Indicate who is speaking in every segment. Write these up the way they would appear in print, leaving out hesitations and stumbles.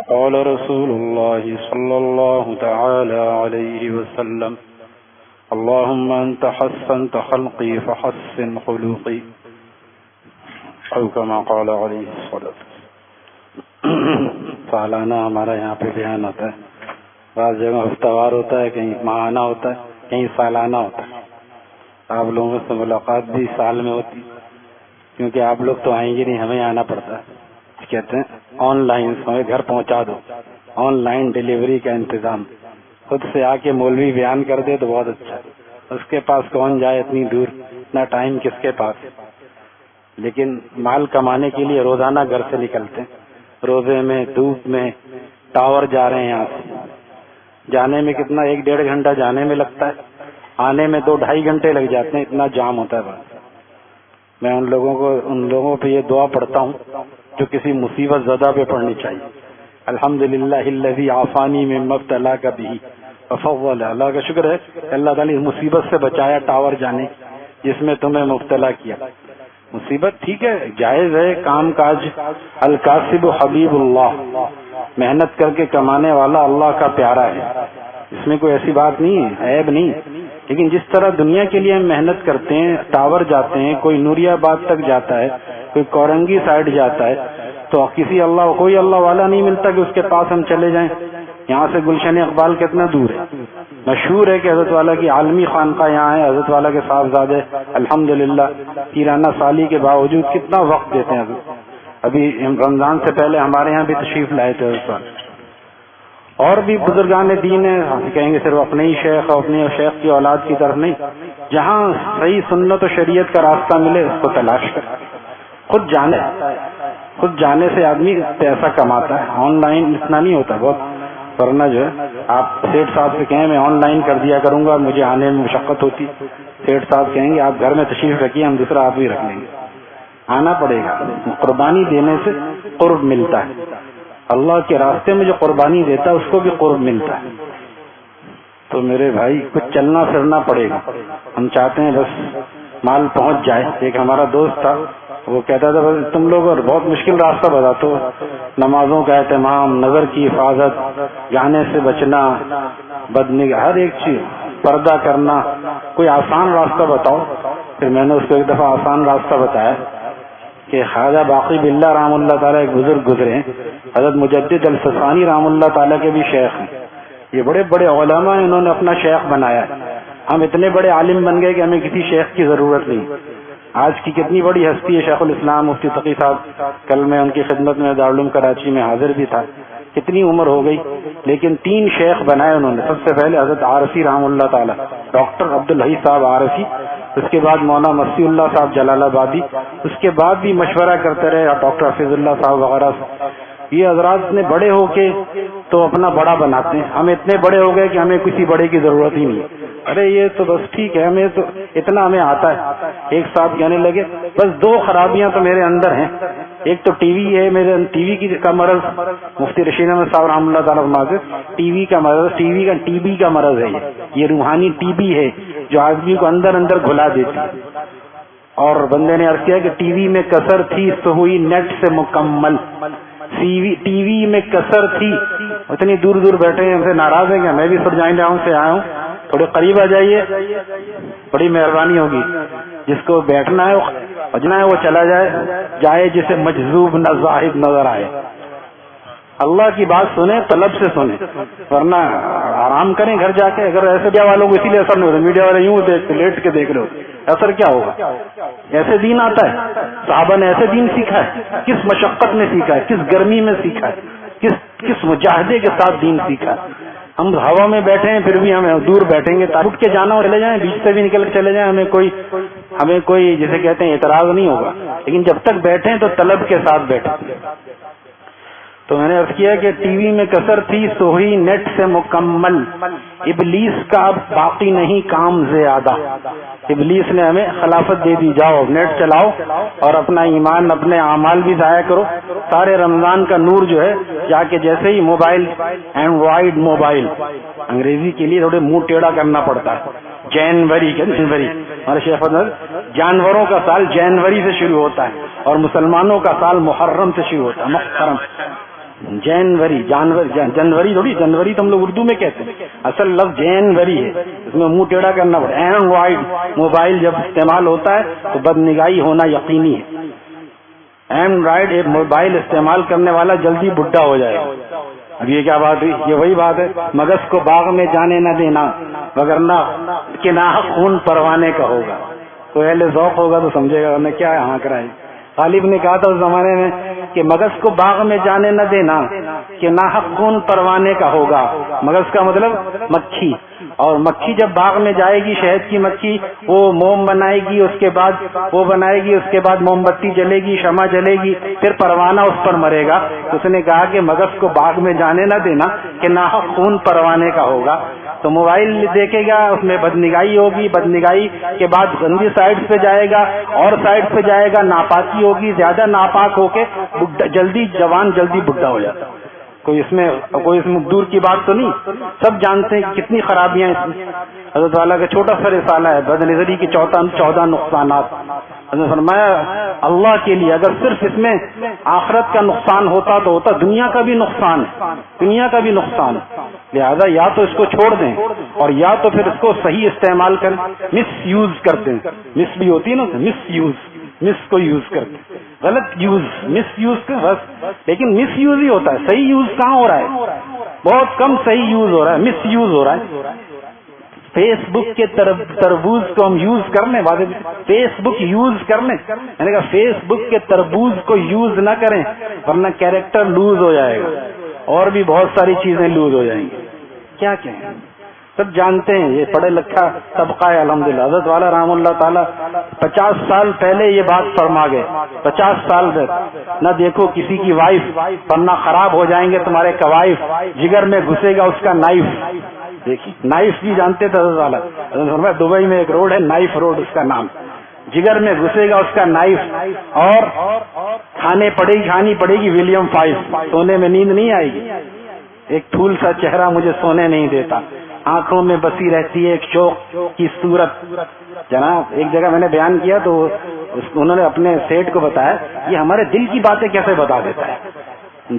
Speaker 1: قال رسول الله صلى الله تعالى عليه وسلم اللهم أنت حسنت خلقي فحسن خلقي او كما قال عليه الصلاة. سالانہ ہمارا یہاں پہ بیان ہوتا ہے، بعض جگہ ہفتہ وار ہوتا ہے، کہیں ماہانہ ہوتا ہے، کہیں سالانہ ہوتا ہے. آپ لوگوں سے ملاقات بھی سال میں ہوتی، کیونکہ آپ لوگ تو آئیں گے نہیں، ہمیں آنا پڑتا ہے. کہتے ہیں آن لائن ہمیں گھر پہنچا دو، آن لائن ڈیلیوری کا انتظام. خود سے آ کے مولوی بیان کر دے تو بہت اچھا ہے. اس کے پاس کون جائے اتنی دور، نہ ٹائم کس کے پاس. لیکن مال کمانے کے لیے روزانہ گھر سے نکلتے ہیں، روزے میں دھوپ میں ٹاور جا رہے ہیں. یہاں سے جانے میں کتنا 1-1.5 گھنٹہ جانے میں لگتا ہے، آنے میں 2-2.5 گھنٹے لگ جاتے ہیں، اتنا جام ہوتا ہے. میں ان لوگوں پہ یہ دعا پڑھتا ہوں جو کسی مصیبت زدہ پہ پڑھنی چاہیے. الحمدللہ الذی عافانی مما ابتلاک بہ وفضل. اللہ کا شکر ہے اللہ تعالی اس مصیبت سے بچایا ٹاور جانے جس میں تمہیں مبتلا کیا. مصیبت ٹھیک ہے، جائز ہے، کام کاج. الکاسب حبیب اللہ، محنت کر کے کمانے والا اللہ کا پیارا ہے، اس میں کوئی ایسی بات نہیں ہے، عیب نہیں. لیکن جس طرح دنیا کے لیے ہم محنت کرتے ہیں، ٹاور جاتے ہیں، کوئی نوری آباد تک جاتا ہے، کوئی کورنگی سائڈ جاتا ہے، تو کوئی اللہ والا نہیں ملتا کہ اس کے پاس ہم چلے جائیں. یہاں سے گلشن اقبال کتنا دور ہے. مشہور ہے کہ حضرت والا کی عالمی خانقاہ یہاں ہے، حضرت والا کے صاحبزادے الحمدللہ پیرانہ سالی کے باوجود کتنا وقت دیتے ہیں. ابھی رمضان سے پہلے ہمارے یہاں بھی تشریف لائے تھے حضرت والا. اور بھی بزرگان دین ہیں، کہیں گے صرف اپنے ہی شیخ اور اپنے شیخ کی اولاد کی طرف نہیں. جہاں صحیح سنت و شریعت کا راستہ ملے اس کو تلاش کریں. خود جانے سے آدمی پیسہ کماتا ہے. آن لائن اتنا نہیں ہوتا بہت، ورنہ جو ہے آپ سیٹھ صاحب سے کہیں میں آن لائن کر دیا کروں گا، مجھے آنے میں مشقت ہوتی. سیٹھ صاحب کہیں گے آپ گھر میں تشریف رکھیے، ہم دوسرا آدمی رکھ لیں گے. آنا پڑے گا. قربانی دینے سے قرب ملتا ہے. اللہ کے راستے میں جو قربانی دیتا ہے اس کو بھی قرب ملتا ہے. تو میرے بھائی کچھ چلنا پھرنا پڑے گا. ہم چاہتے ہیں بس مال پہنچ جائے. ایک ہمارا دوست تھا، وہ کہتا تھا بس تم لوگ بہت مشکل راستہ بتاتے ہو، نمازوں کا اہتمام، نظر کی حفاظت، گانے سے بچنا، بدنگاہی، ہر ایک چیز، پردہ کرنا، کوئی آسان راستہ بتاؤ. پھر میں نے اس کو ایک دفعہ آسان راستہ بتایا کہ خواجہ باقی باللہ رحم اللہ تعالیٰ ایک بزرگ گزرے ہیں، حضرت مجدد الفسانی رحم اللہ تعالیٰ کے بھی شیخ ہیں. یہ بڑے بڑے علماء ہیں، انہوں نے اپنا شیخ بنایا ہے. ہم اتنے بڑے عالم بن گئے کہ ہمیں کسی شیخ کی ضرورت نہیں. آج کی کتنی بڑی ہستی ہے شیخ الاسلام مفتی تقی صاحب. کل میں ان کی خدمت میں دارالعلوم کراچی میں حاضر بھی تھا. کتنی عمر ہو گئی، لیکن 3 شیخ بنائے انہوں نے. سب سے پہلے حضرت عارفی رحم اللہ تعالیٰ، ڈاکٹر عبدالحی صاحب عارفی، اس کے بعد مولانا مسیح اللہ صاحب جلال آبادی، اس کے بعد بھی مشورہ کرتے رہے ڈاکٹر حفیظ اللہ صاحب وغیرہ. یہ حضرات اتنے بڑے ہو کے تو اپنا بڑا بناتے ہیں. ہم اتنے بڑے ہو گئے کہ ہمیں کسی بڑے کی ضرورت ہی نہیں. ارے یہ تو بس ٹھیک ہے، ہمیں تو اتنا ہمیں آتا ہے. ایک صاحب کہنے لگے بس 2 خرابیاں تو میرے اندر ہیں. ایک تو ٹی وی ہے، میرے ٹی وی کا مرض. مفتی رشید احمد صاحب رحمۃ اللہ تعالیٰ فرماتے ٹی وی کا مرض، ٹی بی کا مرض ہے. یہ روحانی ٹی بی ہے جو آدمی کو اندر گھلا دیتی ہے. اور بندے نے عرض کیا کہ ٹی وی میں کسر تھی تو ہوئی نیٹ سے مکمل. ٹی وی میں کسر تھی. اتنی دور بیٹھے ہیں، ہم سے ناراض ہیں کہ میں بھی سب جائیں جاؤں سے آیا ہوں، تھوڑے قریب آ جائیے، بڑی مہربانی ہوگی. جس کو بیٹھنا ہے بجنا ہے وہ چلا جائے جسے مجذوب نہ زاہد نظر آئے. اللہ کی بات سنیں، طلب سے سنیں، ورنہ آرام کریں گھر جا کے. اگر ایسے میڈیا والوں کو اسی لیے اثر نہیں ہوتا، میڈیا والے یوں لیٹ کے دیکھ رہے ہو، اثر کیا ہوگا؟ ایسے دین آتا ہے. صحابہ نے ایسے دین سیکھا ہے، کس مشقت میں سیکھا ہے، کس گرمی میں سیکھا ہے، کس مجاہدے کے ساتھ دین سیکھا ہے. ہم ہوا میں بیٹھے ہیں پھر بھی ہمیں دور بیٹھیں گے، اٹھ کے جانا اور چلے جائیں، بیچ سے بھی نکل کے چلے جائیں، ہمیں کوئی جسے کہتے ہیں اعتراض نہیں ہوگا. لیکن جب تک بیٹھیں تو طلب کے ساتھ بیٹھیں. تو میں نے عرض کیا کہ ٹی وی میں کسر تھی سو ہوئی نیٹ سے مکمل. ابلیس کا اب باقی نہیں کام زیادہ. ابلیس نے ہمیں خلافت دے دی، جاؤ نیٹ چلاؤ اور اپنا ایمان، اپنے اعمال بھی ضائع کرو. سارے رمضان کا نور جو ہے جا کے جیسے ہی موبائل، اینڈرائڈ موبائل، انگریزی کے لیے تھوڑے منہ ٹیڑھا کرنا پڑتا ہے. جنوری ہمارے شیخ جانوروں کا سال جنوری سے شروع ہوتا ہے اور مسلمانوں کا سال محرم سے شروع ہوتا ہے. محرم جنوری جنوری تھوڑی، جنوری تو ہم لوگ اردو میں کہتے ہیں، اصل لفظ جنوری ہے، اس میں منہ ٹیڑھا کرنا پڑتا ہے۔ اینڈرائڈ موبائل جب استعمال ہوتا ہے تو بد نگاہی ہونا یقینی ہے۔ اینڈرائڈ ایک موبائل استعمال کرنے والا جلدی بڈھا ہو جائے گا۔ اب یہ کیا بات ہوئی؟ یہ وہی بات ہے، مگس کو باغ میں جانے نہ دینا وگرنہ کہ ناحق خون پروانے کا ہوگا۔ کوئی اہل ذوق ہوگا تو سمجھے گا میں کیا یہاں کرائی۔ غالب نے کہا تھا اس زمانے میں کہ مگس کو باغ میں جانے نہ دینا کہ ناحق خون پروانے کا ہوگا۔ مگس کا مطلب مکھی، اور مکھی جب باغ میں جائے گی، شہد کی مکھی، وہ موم بنائے گی، اس کے بعد وہ بنائے گی، اس کے بعد موم بتی جلے گی، شمع جلے گی، پھر پروانہ اس پر مرے گا۔ اس نے کہا کہ مگس کو باغ میں جانے نہ دینا کہ ناحق خون پروانے کا ہوگا۔ تو موبائل دیکھے گا، اس میں بدنگاہی ہوگی، بدنگاہی کے بعد گندی سائڈ پہ جائے گا، اور سائڈ پہ جائے گا، ناپاکی ہوگی، زیادہ ناپاک ہو کے جلدی جوان جلدی بڈھا ہو جاتا۔ کوئی اس میں دور کی بات تو نہیں، سب جانتے ہیں کہ کتنی خرابیاں اس میں۔ حضرت والا کا چھوٹا سا رسالہ ہے بد نظری کی 14 نقصانات۔ حضرت فرمایا اللہ کے لیے اگر صرف اس میں آخرت کا نقصان ہوتا تو ہوتا دنیا کا بھی نقصان ہے، دنیا کا بھی نقصان ہے۔ لہذا یا تو اس کو چھوڑ دیں اور یا تو پھر اس کو صحیح استعمال کریں۔ مس یوز کرتے ہیں، مس بھی ہوتی ہے نا، مس کو یوز کرتے ہیں، غلط یوز، مس یوز کا بس، لیکن مس یوز ہی ہوتا ہے، صحیح یوز کہاں ہو رہا ہے؟ بہت کم صحیح یوز ہو رہا ہے، مس یوز ہو رہا ہے۔ فیس بک کے تربوز کو ہم یوز کر لیں، فیس بک یوز کر لیں، میں نے کہا فیس بک کے تربوز کو یوز نہ کریں ورنہ کیریکٹر لوز ہو جائے گا اور بھی بہت ساری چیزیں لوز ہو جائیں گی۔ کیا کہیں، سب جانتے ہیں، یہ پڑھے لکھا طبقہ ہے الحمدللہ۔ حضرت والا رحم اللہ تعالیٰ 50 سال پہلے یہ بات فرما گئے، 50 سال میں نہ دیکھو کسی کی وائف ورنہ خراب ہو جائیں گے تمہارے کوائف، جگر میں گھسے گا اس کا نائف۔ دیکھیے نائف بھی جانتے تھے حضرت والا، حضرت فرمایا دبئی میں ایک روڈ ہے نائف روڈ اس کا نام، جگر میں گھسے گا اس کا نائف، اور کھانی پڑے گی ولیم 5، سونے میں نیند نہیں آئے گی۔ ایک پھول سا چہرہ مجھے سونے نہیں دیتا، آنکھوں میں بسی رہتی ہے ایک شوق کی صورت۔ جناب ایک جگہ میں نے بیان کیا تو انہوں نے اپنے سیٹ کو بتایا یہ ہمارے دل کی باتیں کیسے بتا دیتا ہے،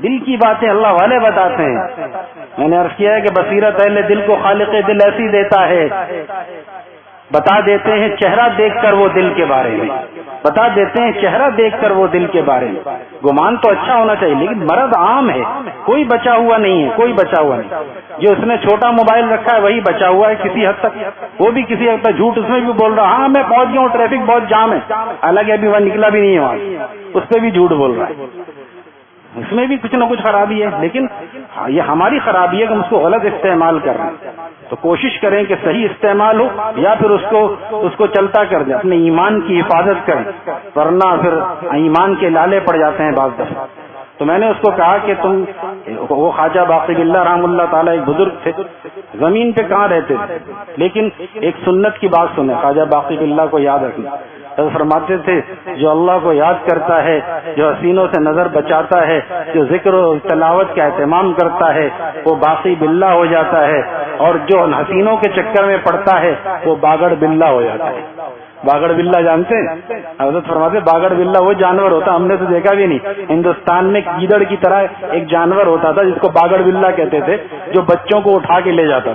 Speaker 1: دل کی باتیں اللہ والے بتاتے ہیں۔ میں نے عرض کیا ہے کہ بصیرت اہل دل کو خالق دل ایسی دیتا ہے، بتا دیتے ہیں چہرہ دیکھ کر وہ دل کے بارے میں، بتا دیتے ہیں چہرہ دیکھ کر وہ دل کے بارے میں۔ گمان تو اچھا ہونا چاہیے لیکن مرض عام ہے، کوئی بچا ہوا نہیں ہے، کوئی بچا ہوا نہیں۔ جو اس نے چھوٹا موبائل رکھا ہے وہی بچا ہوا ہے کسی حد تک، وہ بھی کسی حد تک جھوٹ اس میں بھی بول رہا، ہاں میں پہنچ گیا ہوں، ٹریفک بہت جام ہے، حالانکہ ابھی وہ نکلا بھی نہیں ہے وہاں، اس پہ بھی جھوٹ بول رہا ہے، اس میں بھی کچھ نہ کچھ خرابی ہے۔ لیکن یہ ہماری خرابی ہے کہ ہم اس کو غلط استعمال کر رہے ہیں، تو کوشش کریں کہ صحیح استعمال ہو یا پھر اس کو چلتا کر دیں، اپنے ایمان کی حفاظت کریں، ورنہ پھر ایمان کے لالے پڑ جاتے ہیں بعض دفعہ۔ تو میں نے اس کو کہا کہ تم، وہ خواجہ باقی باللہ رحم اللہ تعالیٰ ایک بزرگ تھے، زمین پہ کہاں رہتے تھے لیکن ایک سنت کی بات سنیں، خواجہ باقی باللہ کو یاد رکھنا۔ فرماتے تھے جو اللہ کو یاد کرتا ہے، جو حسینوں سے نظر بچاتا ہے، جو ذکر و تلاوت کا اہتمام کرتا ہے وہ باقی باللہ ہو جاتا ہے، اور جو حسینوں کے چکر میں پڑتا ہے وہ باگڑ باللہ ہو جاتا ہے۔ باگڑ بلّہ جانتے ہیں؟ حضرت فرماتے باگڑ بلّہ وہ جانور ہوتا، ہم نے تو دیکھا بھی نہیں، ہندوستان میں گیدڑ کی طرح ایک جانور ہوتا تھا جس کو باگڑ بلّہ کہتے تھے، جو بچوں کو اٹھا کے لے جاتا،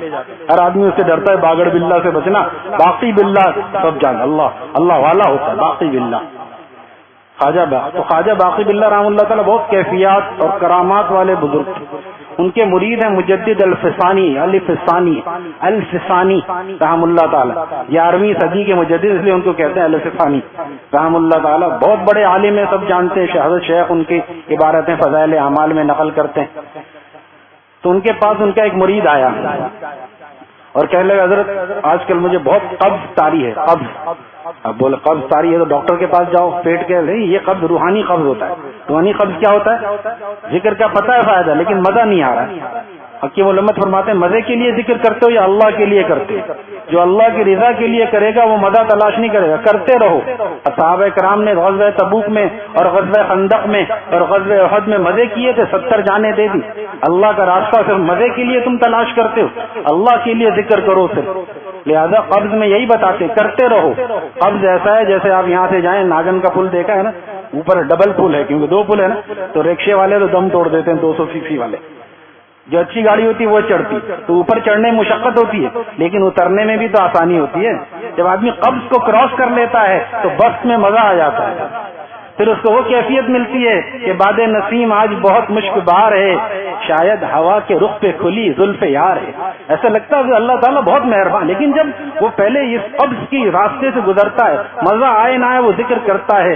Speaker 1: ہر آدمی اس سے ڈرتا ہے باگڑ بلّہ سے بچنا۔ باقی بلّہ سب جان اللہ والا ہوتا ہے، باقی بلّہ تو خواجہ باقی باللہ رحم اللہ تعالیٰ بہت کیفیات اور کرامات والے بزرگ تھے۔ ان کے مرید ہیں مجدد الفسانی رحم اللہ تعالیٰ، 11ویں صدی کے مجدد، اس لیے ان کو کہتے ہیں الفسانی رحم اللہ تعالیٰ، بہت بڑے عالم ہیں، سب جانتے ہیں، حضرت شیخ ان کی عبارتیں فضائل اعمال میں نقل کرتے ہیں۔ تو ان کے پاس ان کا ایک مرید آیا اور کہنے لگا حضرت آج کل مجھے بہت قبض طاری ہے، قبض۔ اب بولے قبض طاری ہے تو ڈاکٹر کے پاس جاؤ، پیٹ کے، نہیں یہ قبض روحانی قبض ہوتا ہے۔ روحانی قبض کیا ہوتا ہے؟ ذکر کا پتہ ہے فائدہ لیکن مزہ نہیں آ رہا۔ حکیم علمت فرماتے ہیں مزے کے لیے ذکر کرتے ہو یا اللہ کے لیے کرتے ہو؟ جو اللہ کی رضا کے لیے کرے گا وہ مزہ تلاش نہیں کرے گا، کرتے رہو۔ صحابہ کرام نے غزوہ تبوک میں اور غزوہ خندق میں اور غزوہ احد میں مزے کیے تھے، 70 جانیں دے دی۔ اللہ کا راستہ صرف مزے کے لیے تم تلاش کرتے ہو، اللہ کے لیے ذکر کرو صرف۔ لہذا قبض میں یہی بتاتے کرتے رہو، قبض ایسا ہے جیسے آپ یہاں سے جائیں، ناگن کا پل دیکھا ہے نا، اوپر ڈبل پل ہے کیونکہ 2 پل ہے نا، تو رکشے والے تو دم توڑ دیتے ہیں 200 فیصد والے. جو اچھی گاڑی ہوتی ہے وہ چڑھتی، تو اوپر چڑھنے میں مشقت ہوتی ہے لیکن اترنے میں بھی تو آسانی ہوتی ہے. جب آدمی قبض کو کراس کر لیتا ہے تو بس میں مزہ آ جاتا ہے. پھر اس کو وہ کیفیت ملتی ہے کہ باد نسیم آج بہت مشک بہار ہے، شاید ہوا کے رخ پہ کھلی زلف یار ہے. ایسا لگتا ہے کہ اللہ تعالیٰ بہت مہربان، لیکن جب وہ پہلے اس قبض کی راستے سے گزرتا ہے، مزہ آئے نہ آئے وہ ذکر کرتا ہے.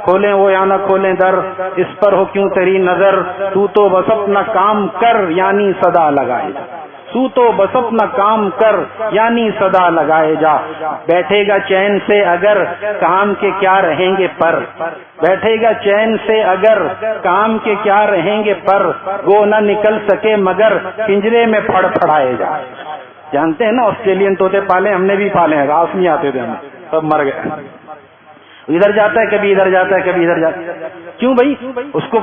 Speaker 1: کھولیں وہ یا نہ کھولیں در، اس پر ہو کیوں تیری نظر، تو تو بس اپنا کام کر یعنی صدا لگائے جا. تو تو بس اپنا کام کر یعنی صدا لگائے جا. بیٹھے گا چین سے اگر کام کے کیا رہیں گے پر، بیٹھے گا چین سے اگر کام کے کیا رہیں گے پر، وہ نہ نکل سکے مگر پنجرے میں پھڑ پھڑائے جا. جانتے ہیں نا آسٹریلین طوطے پالے، ہم نے بھی پالے ہیں، راس نہیں آتے تھے ہمیں، سب مر گئے. ادھر جاتا ہے کبھی ادھر جاتا ہے کبھی ادھر جاتا ہے. کیوں بھائی؟ اس کو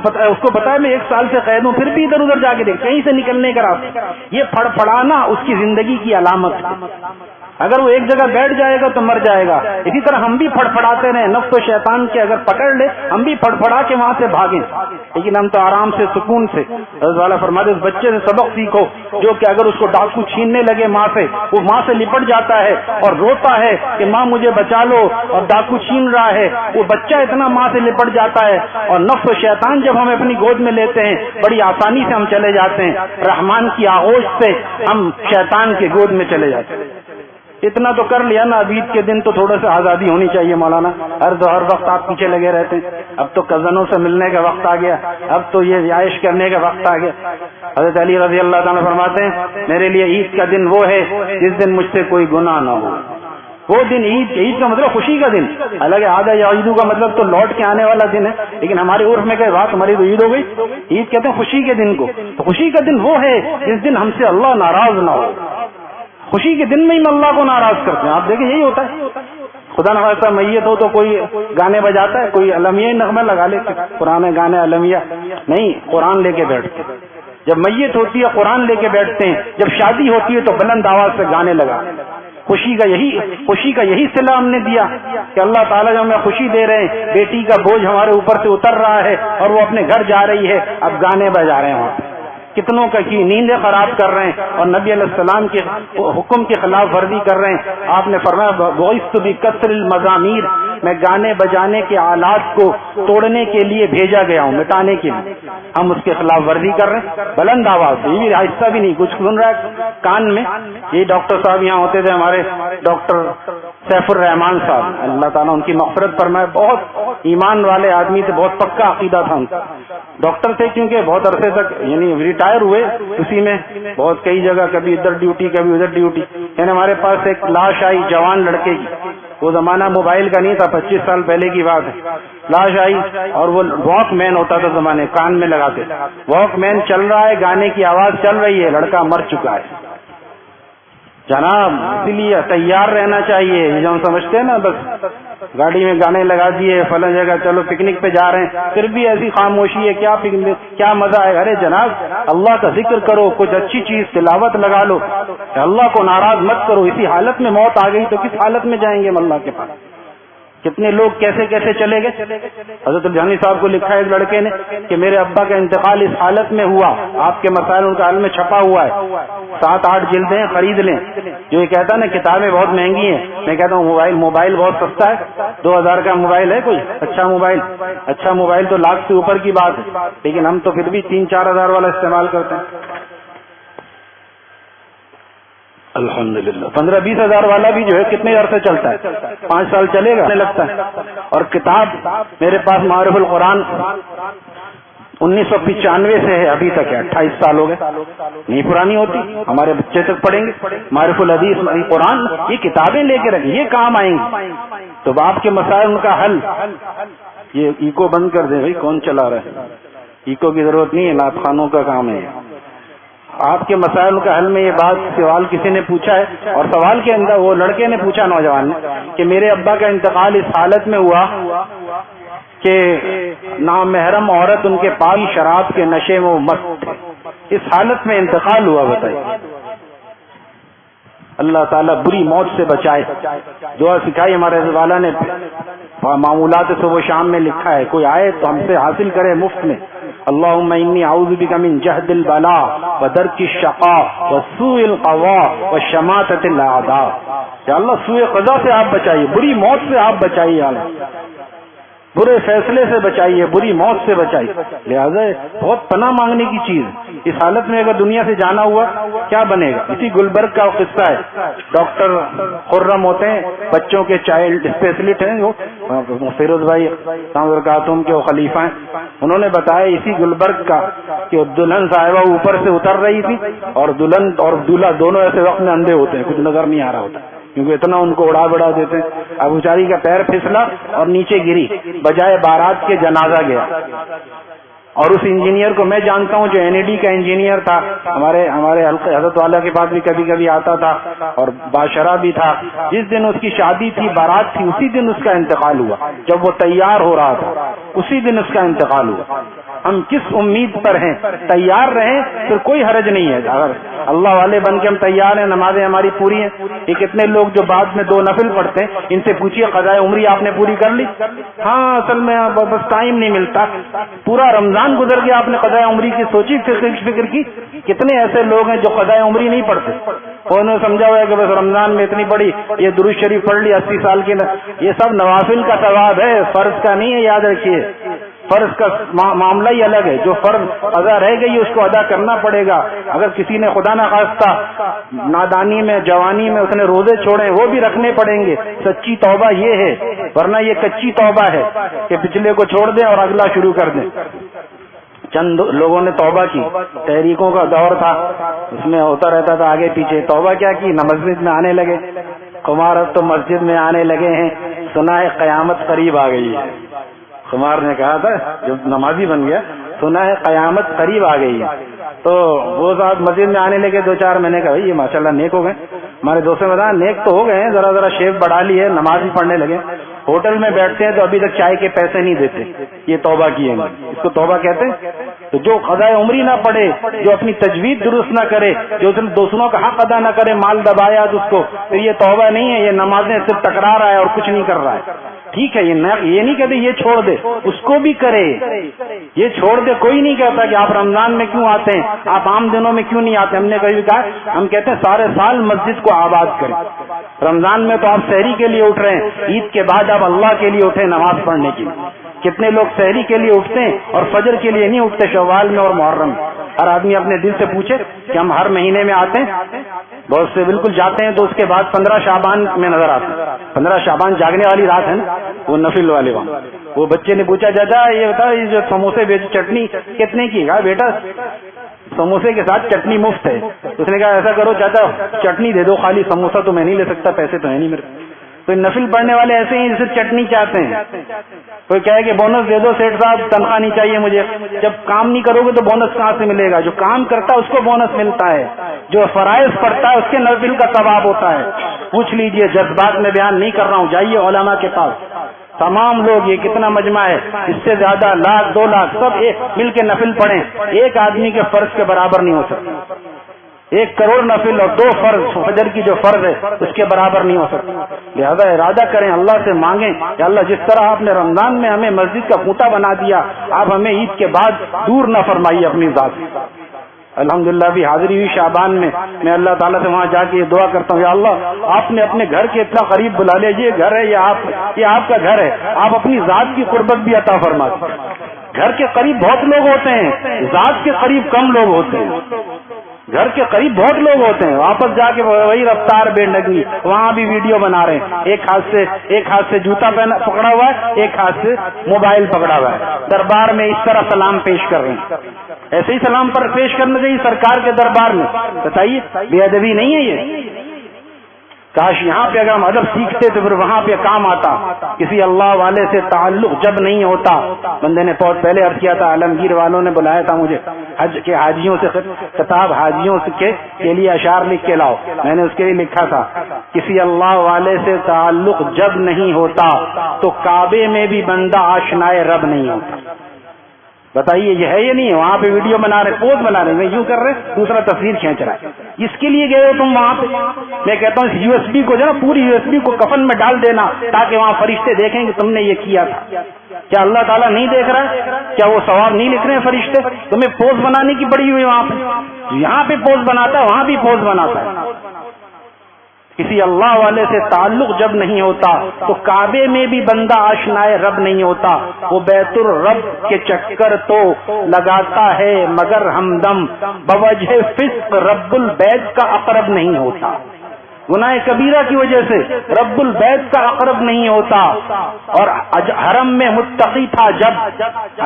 Speaker 1: پتا ہے میں 1 سال سے قید ہوں، پھر بھی ادھر ادھر جا کے دیکھ، کہیں سے نکلنے کا راستہ. یہ پھڑ پھڑانا اس کی زندگی کی علامت ہے. اگر وہ ایک جگہ بیٹھ جائے گا تو مر جائے گا. اسی طرح ہم بھی پھڑ پھڑاتے رہے، نفس و شیطان کے اگر پکڑ لے ہم بھی پھڑ پھڑا کے وہاں سے بھاگیں، لیکن ہم تو آرام سے سکون سے. حضرت والا فرماتے اس بچے سے سبق سیکھو جو کہ اگر اس کو ڈاکو چھیننے لگے ماں سے، وہ ماں سے لپٹ جاتا ہے اور روتا ہے کہ ماں مجھے بچا لو، اور ڈاکو چھین رہا ہے. وہ بچہ اتنا ماں سے لپٹ جاتا ہے، اور نفس و شیطان جب ہمیں اپنی گود میں لیتے ہیں بڑی آسانی سے ہم چلے جاتے ہیں، رحمان کی آغوش سے ہم شیطان کے گود میں چلے جاتے ہیں. اتنا تو کر لیا نا، اب عید کے دن تو تھوڑا سا آزادی ہونی چاہیے مولانا. ہر وقت آپ پیچھے لگے رہتے ہیں. اب تو کزنوں سے ملنے کا وقت آ گیا، اب تو یہ رہائش کرنے کا وقت آ گیا. حضرت علی رضی اللہ تعالیٰ فرماتے ہیں میرے لیے عید کا دن وہ ہے جس دن مجھ سے کوئی گناہ نہ ہو. وہ دن عید کا مطلب خوشی کا دن. الگ آدھا یا عیدوں کا مطلب تو لوٹ کے آنے والا دن ہے، لیکن ہمارے عرف میں کہ رات ہماری تو عید ہو گئی. عید کہتے ہیں خوشی کے دن کو. تو خوشی کا دن وہ ہے جس دن ہم سے اللہ ناراض نہ ہو. خوشی کے دن میں ہی اللہ کو ناراض کرتے ہیں. آپ دیکھیں یہی ہوتا ہے. خدا نخواستہ میت ہو تو کوئی گانے بجاتا ہے، کوئی المیہ نغمہ لگا لیتے، پرانے گانے المیہ نہیں، قرآن لے کے بیٹھتے. جب میت ہوتی ہے قرآن لے کے بیٹھتے ہیں، جب شادی ہوتی ہے تو بلند آواز سے گانے لگا. خوشی کا یہی صلہ ہم نے دیا کہ اللہ تعالیٰ جو ہمیں خوشی دے رہے ہیں، بیٹی کا بوجھ ہمارے اوپر سے اتر رہا ہے اور وہ اپنے گھر جا رہی ہے، اب گانے بجا رہے ہیں وہاں. کتنوں کا کی نیندیں خراب کر رہے ہیں اور نبی علیہ السلام کے حکم کی خلاف ورزی کر رہے ہیں. آپ نے فرمایا بعثت بکسر المزامیر، میں گانے بجانے کے آلات کو توڑنے کے لیے بھیجا گیا ہوں، مٹانے کے لیے. ہم اس کے خلاف ورزی کر رہے ہیں بلند آواز، یہ بھی آہستہ بھی نہیں، کچھ سن رہا ہے کان میں. یہ ڈاکٹر صاحب یہاں ہوتے تھے ہمارے، ڈاکٹر سیف الرحمان صاحب، اللہ تعالیٰ ان کی مغفرت فرمائے. بہت ایمان والے آدمی تھے، بہت پکا عقیدہ تھا ان کا. ڈاکٹر تھے کیونکہ بہت عرصے تک یعنی ریٹائر ہوئے اسی میں، بہت کئی جگہ کبھی ادھر ڈیوٹی کبھی ادھر ڈیوٹی. یعنی ہمارے پاس ایک لاش آئی جوان لڑکے کی، وہ زمانہ موبائل کا نہیں تھا، 25 سال پہلے کی بات ہے. لاش آئی اور وہ واک مین ہوتا تھا زمانے، کان میں لگاتے. واک مین چل رہا ہے، گانے کی آواز چل رہی ہے، لڑکا مر چکا ہے. جناب اسی لیے تیار رہنا چاہیے. جو ہم سمجھتے ہیں نا بس گاڑی میں گانے لگا دیے فلاں جگہ چلو پکنک پہ جا رہے ہیں، پھر بھی ایسی خاموشی ہے، کیا پکنک کیا مزہ ہے. ارے جناب اللہ کا ذکر کرو، کچھ اچھی چیز تلاوت لگا لو، اللہ کو ناراض مت کرو. اسی حالت میں موت آ گئی تو کس حالت میں جائیں گے ہم اللہ کے پاس. کتنے لوگ کیسے کیسے چلے گئے. حضرت الجانی صاحب کو لکھا ہے ایک لڑکے نے کہ میرے ابا کا انتقال اس حالت میں ہوا، آپ کے مسائل ان کا حال میں چھپا ہوا ہے، 7-8 جلدیں خرید لیں. جو یہ کہتا ہے نا کتابیں بہت مہنگی ہیں، میں کہتا ہوں موبائل بہت سستا ہے. 2000 کا موبائل ہے کوئی اچھا موبائل تو لاکھ سے اوپر کی بات ہے، لیکن ہم تو پھر بھی 3-4 ہزار والا استعمال کرتے ہیں. الحمدللہ 15-20 ہزار والا بھی جو ہے کتنے عرصے چلتا ہے، 5 سال چلے گا لگتا ہے. اور کتاب میرے پاس معارف القرآن 1995 سے ہے، ابھی تک ہے، 28 سال ہو گئے. نہیں پرانی ہوتی، ہمارے بچے تک پڑھیں گے. معارف الحدیث قرآن، یہ کتابیں لے کے رکھیں، یہ کام آئیں گی. تو باپ کے مسائل ان کا حل. یہ ایکو بند کر دیں بھائی، کون چلا رہا ہے؟ ایکو کی ضرورت نہیں ہے، نعت خوانوں کا کام ہے. آپ کے مسائل کا حل میں یہ بات سوال کسی نے پوچھا ہے، اور سوال کے اندر وہ لڑکے نے پوچھا نوجوان نے کہ میرے ابا کا انتقال اس حالت میں ہوا کہ نامحرم عورت ان کے پاس شراب کے نشے میں مست تھے، اس حالت میں انتقال ہوا. بتائیے
Speaker 2: اللہ تعالیٰ بری موت سے بچائے. دعا سکھائی ہمارے حضرت والا نے, معمولات صبح و شام میں لکھا ہے, کوئی آئے تو ہم سے حاصل کرے مفت میں. اللہم انی اعوذ بک من جہد البلاء ودرک الشقاء وسوء القضاء وشماتۃ الاعداء. یا اللہ سوء قضا سے آپ بچائیے, بری موت سے آپ بچائیے, برے فیصلے سے بچائیے, بری موت سے بچائیے. لہذا بہت پناہ مانگنے کی چیز. اس حالت میں اگر دنیا سے جانا ہوا کیا بنے گا؟ اسی گلبرگ کا قصہ ہے. ڈاکٹر خرم ہوتے ہیں, بچوں کے چائلڈ اسپیشلسٹ ہیں, وہ فیروز بھائی خاتون کے وہ خلیفہ ہیں. انہوں نے بتایا اسی گلبرگ کا کہ دلہن صاحبہ اوپر سے اتر رہی تھی اور دلہن اور دولہا دونوں ایسے وقت میں اندھے ہوتے ہیں, کچھ نظر نہیں آ رہا ہوتا کیونکہ اتنا ان کو اڑا بڑا دیتے ہیں. اب بیچاری کا پیر پھسلا اور نیچے گری, بجائے بارات کے جنازہ گیا. اور اس انجینئر کو میں جانتا ہوں جو NAD کا انجینئر تھا, ہمارے حلقے حضرت والا کے پاس بھی کبھی کبھی آتا تھا اور بادشاہ بھی تھا. جس دن اس کی شادی تھی, بارات تھی, اسی دن اس کا انتقال ہوا. جب وہ تیار ہو رہا تھا اسی دن اس کا انتقال ہوا. ہم کس امید پر ہیں؟ تیار رہیں پھر کوئی حرج نہیں ہے. اگر اللہ والے بن کے ہم تیار ہیں, نمازیں ہماری پوری ہیں. یہ کتنے لوگ جو بعد میں 2 نفل پڑھتے ہیں, ان سے پوچھیے قضاء عمری آپ نے پوری کر لی؟ ہاں اصل میں بس ٹائم نہیں ملتا. پورا رمضان گزر گیا, آپ نے قضاء عمری کی سوچی, فکر کی؟ کتنے ایسے لوگ ہیں جو قضاء عمری نہیں پڑھتے, انہوں نے سمجھا ہوا ہے کہ بس رمضان میں اتنی بڑی یہ درود شریف پڑھ لی 80 سال کی. یہ سب نوافل کا ثواب ہے, فرض کا نہیں ہے, یاد رکھیے. فرض کا معاملہ ہی الگ ہے. جو فرض ادا رہ گئی اس کو ادا کرنا پڑے گا. اگر کسی نے خدا نہ خواستہ نادانی میں, جوانی میں اس نے روزے چھوڑے, وہ بھی رکھنے پڑیں گے. سچی توبہ یہ ہے, ورنہ یہ کچی توبہ ہے کہ پچھلے کو چھوڑ دیں اور اگلا شروع کر دیں. چند لوگوں نے توبہ کی, تحریکوں کا دور تھا, اس میں ہوتا رہتا تھا آگے پیچھے. توبہ کیا کی, نہ مسجد میں آنے لگے. قمار اب تو مسجد میں آنے لگے ہیں, سنا ہے قیامت قریب آ گئی ہے. قمار نے کہا تھا جب نمازی بن گیا, سنا ہے قیامت قریب آ گئی ہے. تو وہ صاحب مسجد میں آنے لگے 2-4 مہینے کا, یہ ماشاء اللہ نیک ہو گئے. ہمارے دوستوں نے بتایا نیک تو ہو گئے ہیں, ذرا شیپ بڑھا لی ہے, نماز بھی پڑھنے لگے. ہوٹل میں بیٹھتے ہیں تو ابھی تک چائے کے پیسے نہیں دیتے, یہ توبہ کیے ہیں, اس کو توبہ کہتے ہیں. تو جو قضاء عمری نہ پڑھے, جو اپنی تجوید درست نہ کرے, جو دوسروں کا حق ادا نہ کرے, مال دبایا اس کو, تو یہ توبہ نہیں ہے, یہ نمازیں صرف ٹکرا رہا ہے اور کچھ نہیں کر رہا ہے. ٹھیک ہے, یہ نہیں کہتے یہ چھوڑ دے, اس کو بھی کرے. یہ چھوڑ دے, کوئی نہیں کہتا کہ آپ رمضان میں کیوں آتے ہیں, آپ عام دنوں میں کیوں نہیں آتے. ہم نے کبھی کہا, ہم کہتے ہیں سارے سال مسجد کو آباد کریں. رمضان میں تو آپ سحری کے لیے اٹھ رہے ہیں, عید کے بعد آپ اللہ کے لیے اٹھیں نماز پڑھنے کے لیے. کتنے لوگ سحری کے لیے اٹھتے ہیں اور فجر کے لیے نہیں اٹھتے شوال میں اور محرم میں. ہر آدمی اپنے دل سے پوچھے کہ ہم ہر مہینے میں آتے ہیں. بہت سے بالکل جاتے ہیں تو اس کے بعد 15 شعبان میں نظر آتے ہیں. 15 شعبان جاگنے والی رات ہے نا, وہ نفل والے وہاں. وہ بچے نے پوچھا, چاچا یہ بتا یہ جو سموسے بیچ چٹنی کتنے کی؟ کہا بیٹا سموسے کے ساتھ چٹنی مفت ہے. اس نے کہا ایسا کرو چاچا چٹنی دے دو, خالی سموسہ تو میں نہیں لے سکتا, پیسے تو ہے نہیں میرے. تو نفل پڑھنے والے ایسے ہیں جسے چٹنی چاہتے ہیں. کوئی کہے کہ بونس دے دو سیٹ صاحب, تنخواہ نہیں چاہیے مجھے. جب کام نہیں کرو گے تو بونس کہاں سے ملے گا؟ جو کام کرتا ہے اس کو بونس ملتا ہے, جو فرائض پڑھتا ہے اس کے نفل کا ثواب ہوتا ہے. پوچھ لیجئے, جذبات میں بیان نہیں کر رہا ہوں, جائیے علماء کے پاس. تمام لوگ, یہ کتنا مجمع ہے, اس سے زیادہ 1,00,000 2,00,000 سب مل کے نفل پڑھیں, ایک آدمی کے فرض کے برابر نہیں ہو سکتا. 1 کروڑ نفل اور 2 فرض, فجر کی جو فرض ہے اس کے برابر نہیں ہو سکتا. لہذا ارادہ کریں, اللہ سے مانگیں کہ اللہ جس طرح آپ نے رمضان میں ہمیں مسجد کا کھوٹا بنا دیا, آپ ہمیں عید کے بعد دور نہ فرمائیے اپنی ذات سے. الحمدللہ بھی حاضری ہوئی شعبان میں اللہ تعالیٰ سے وہاں جا کے یہ دعا کرتا ہوں, یا اللہ آپ نے اپنے گھر کے اتنا قریب بلا لیا, یہ گھر ہے, یہ آپ کا گھر ہے, آپ اپنی ذات کی قربت بھی عطا فرما دیں. گھر کے قریب بہت لوگ ہوتے ہیں, ذات کے قریب کم لوگ ہوتے ہیں. گھر کے قریب بہت لوگ ہوتے ہیں, واپس جا کے وہی رفتار بے لگی, وہاں بھی ویڈیو بنا رہے ہیں. ایک ہاتھ سے جوتا پکڑا ہوا ہے, ایک ہاتھ سے موبائل پکڑا ہوا ہے. دربار میں اس طرح سلام پیش کر رہے ہیں. ایسے ہی سلام پر پیش کرنا چاہیے سرکار کے دربار میں. بتائیے بے ادبی نہیں ہے یہ؟ کاش یہاں پہ اگر ہم ادب سیکھتے تو پھر وہاں پہ کام آتا. کسی اللہ والے سے تعلق جب نہیں ہوتا, بندے نے بہت پہلے عرض کیا تھا, عالمگیر والوں نے بلایا تھا مجھے, حج کے حاجیوں سے خطاب, حاجیوں کے لیے اشعار لکھ کے لاؤ. میں نے اس کے لیے لکھا تھا, کسی اللہ والے سے تعلق جب نہیں ہوتا تو کعبے میں بھی بندہ آشنائے رب نہیں ہوتا. بتائیے یہ ہے یا نہیں؟ وہاں پہ ویڈیو بنا رہے, پوز بنا رہے, میں یوں کر رہے, دوسرا تصویر کھینچ رہا ہے. اس کے لیے گئے ہو تم وہاں پہ؟ میں کہتا ہوں اس USB کو جو نا پوری USB کو کفن میں ڈال دینا تاکہ وہاں فرشتے دیکھیں کہ تم نے یہ کیا تھا. کیا اللہ تعالیٰ نہیں دیکھ رہا ہے؟ کیا وہ ثواب نہیں لکھ رہے ہیں فرشتے؟ تمہیں پوز بنانے کی پڑی ہوئی وہاں پہ. یہاں پہ پوز بناتا ہے وہاں بھی پوز بناتا ہے. کسی اللہ والے سے تعلق جب نہیں ہوتا تو کعبے میں بھی بندہ آشنائے رب نہیں ہوتا. وہ بیت الرب کے چکر تو لگاتا ہے مگر ہمدم بوجہ فسق رب البیت کا اقرب نہیں ہوتا. گناہ کبیرہ کی وجہ سے رب البیت کا اقرب نہیں ہوتا. اور حرم میں متقی تھا جب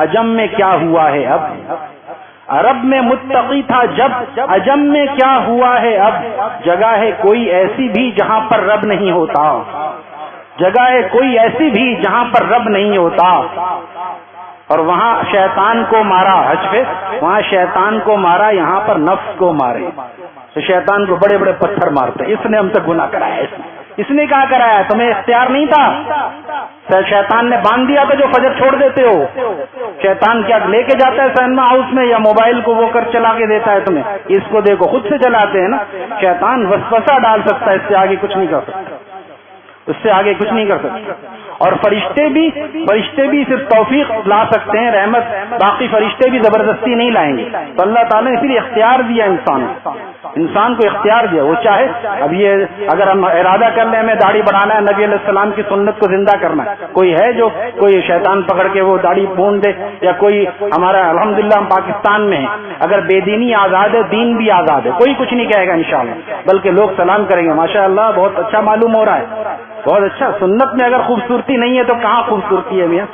Speaker 2: عجم میں کیا ہوا ہے اب. عرب میں متقی تھا جب عجم میں کیا ہوا ہے اب. جگہ ہے کوئی ایسی بھی جہاں پر رب نہیں ہوتا. جگہ ہے کوئی ایسی بھی جہاں پر رب نہیں ہوتا. اور وہاں شیطان کو مارا حج پہ, وہاں شیطان کو مارا, یہاں پر نفس کو مارے. تو شیطان کو بڑے بڑے پتھر مارتے. اس نے ہم سے گناہ کرایا. اس نے کہا کرایا, تمہیں اختیار نہیں تھا. شیطان نے باندھ دیا تھا جو فجر چھوڑ دیتے ہو. شیطان کیا لے کے جاتا ہے سینما ہاؤس میں یا موبائل کو وہ کر چلا کے دیتا ہے تمہیں؟ اس کو دیکھو خود سے چلاتے ہیں نا. شیطان وسوسہ ڈال سکتا ہے, اس سے آگے کچھ نہیں کر سکتا. اس سے آگے کچھ نہیں کر سکتا. اور فرشتے بھی صرف توفیق لا سکتے ہیں, رحمت. باقی فرشتے بھی زبردستی نہیں لائیں گے. تو اللہ تعالیٰ نے اس لیے اختیار دیا انسان کو اختیار دیا. وہ چاہے اب یہ اگر ہم ارادہ کر لیں ہمیں داڑھی بڑھانا ہے, نبی علیہ السلام کی سنت کو زندہ کرنا ہے, کوئی ہے جو کوئی شیطان پکڑ کے وہ داڑھی پھونڈ دے؟ یا کوئی ہمارا الحمدللہ ہم پاکستان میں ہیں, اگر بے دینی آزاد ہے دین بھی آزاد ہے, کوئی کچھ نہیں کہے گا انشاءاللہ, بلکہ لوگ سلام کریں گے ماشاءاللہ بہت اچھا معلوم ہو رہا ہے, بہت اچھا. سنت میں اگر خوبصورتی نہیں ہے تو کہاں خوبصورتی ہے میاں؟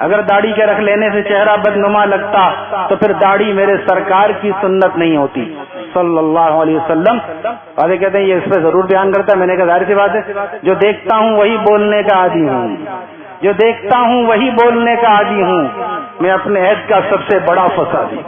Speaker 2: اگر داڑھی کے رکھ لینے سے چہرہ بدنما لگتا تو پھر داڑھی میرے سرکار کی سنت نہیں ہوتی صلی اللہ علیہ وسلم. والے کہتے ہیں یہ اس پہ ضرور بیان کرتا ہے. میں نے کہا ظاہر سی بات ہے, جو دیکھتا ہوں وہی بولنے کا عادی ہوں, جو دیکھتا ہوں وہی بولنے کا عادی ہوں. میں اپنے عہد کا سب سے بڑا فسادی,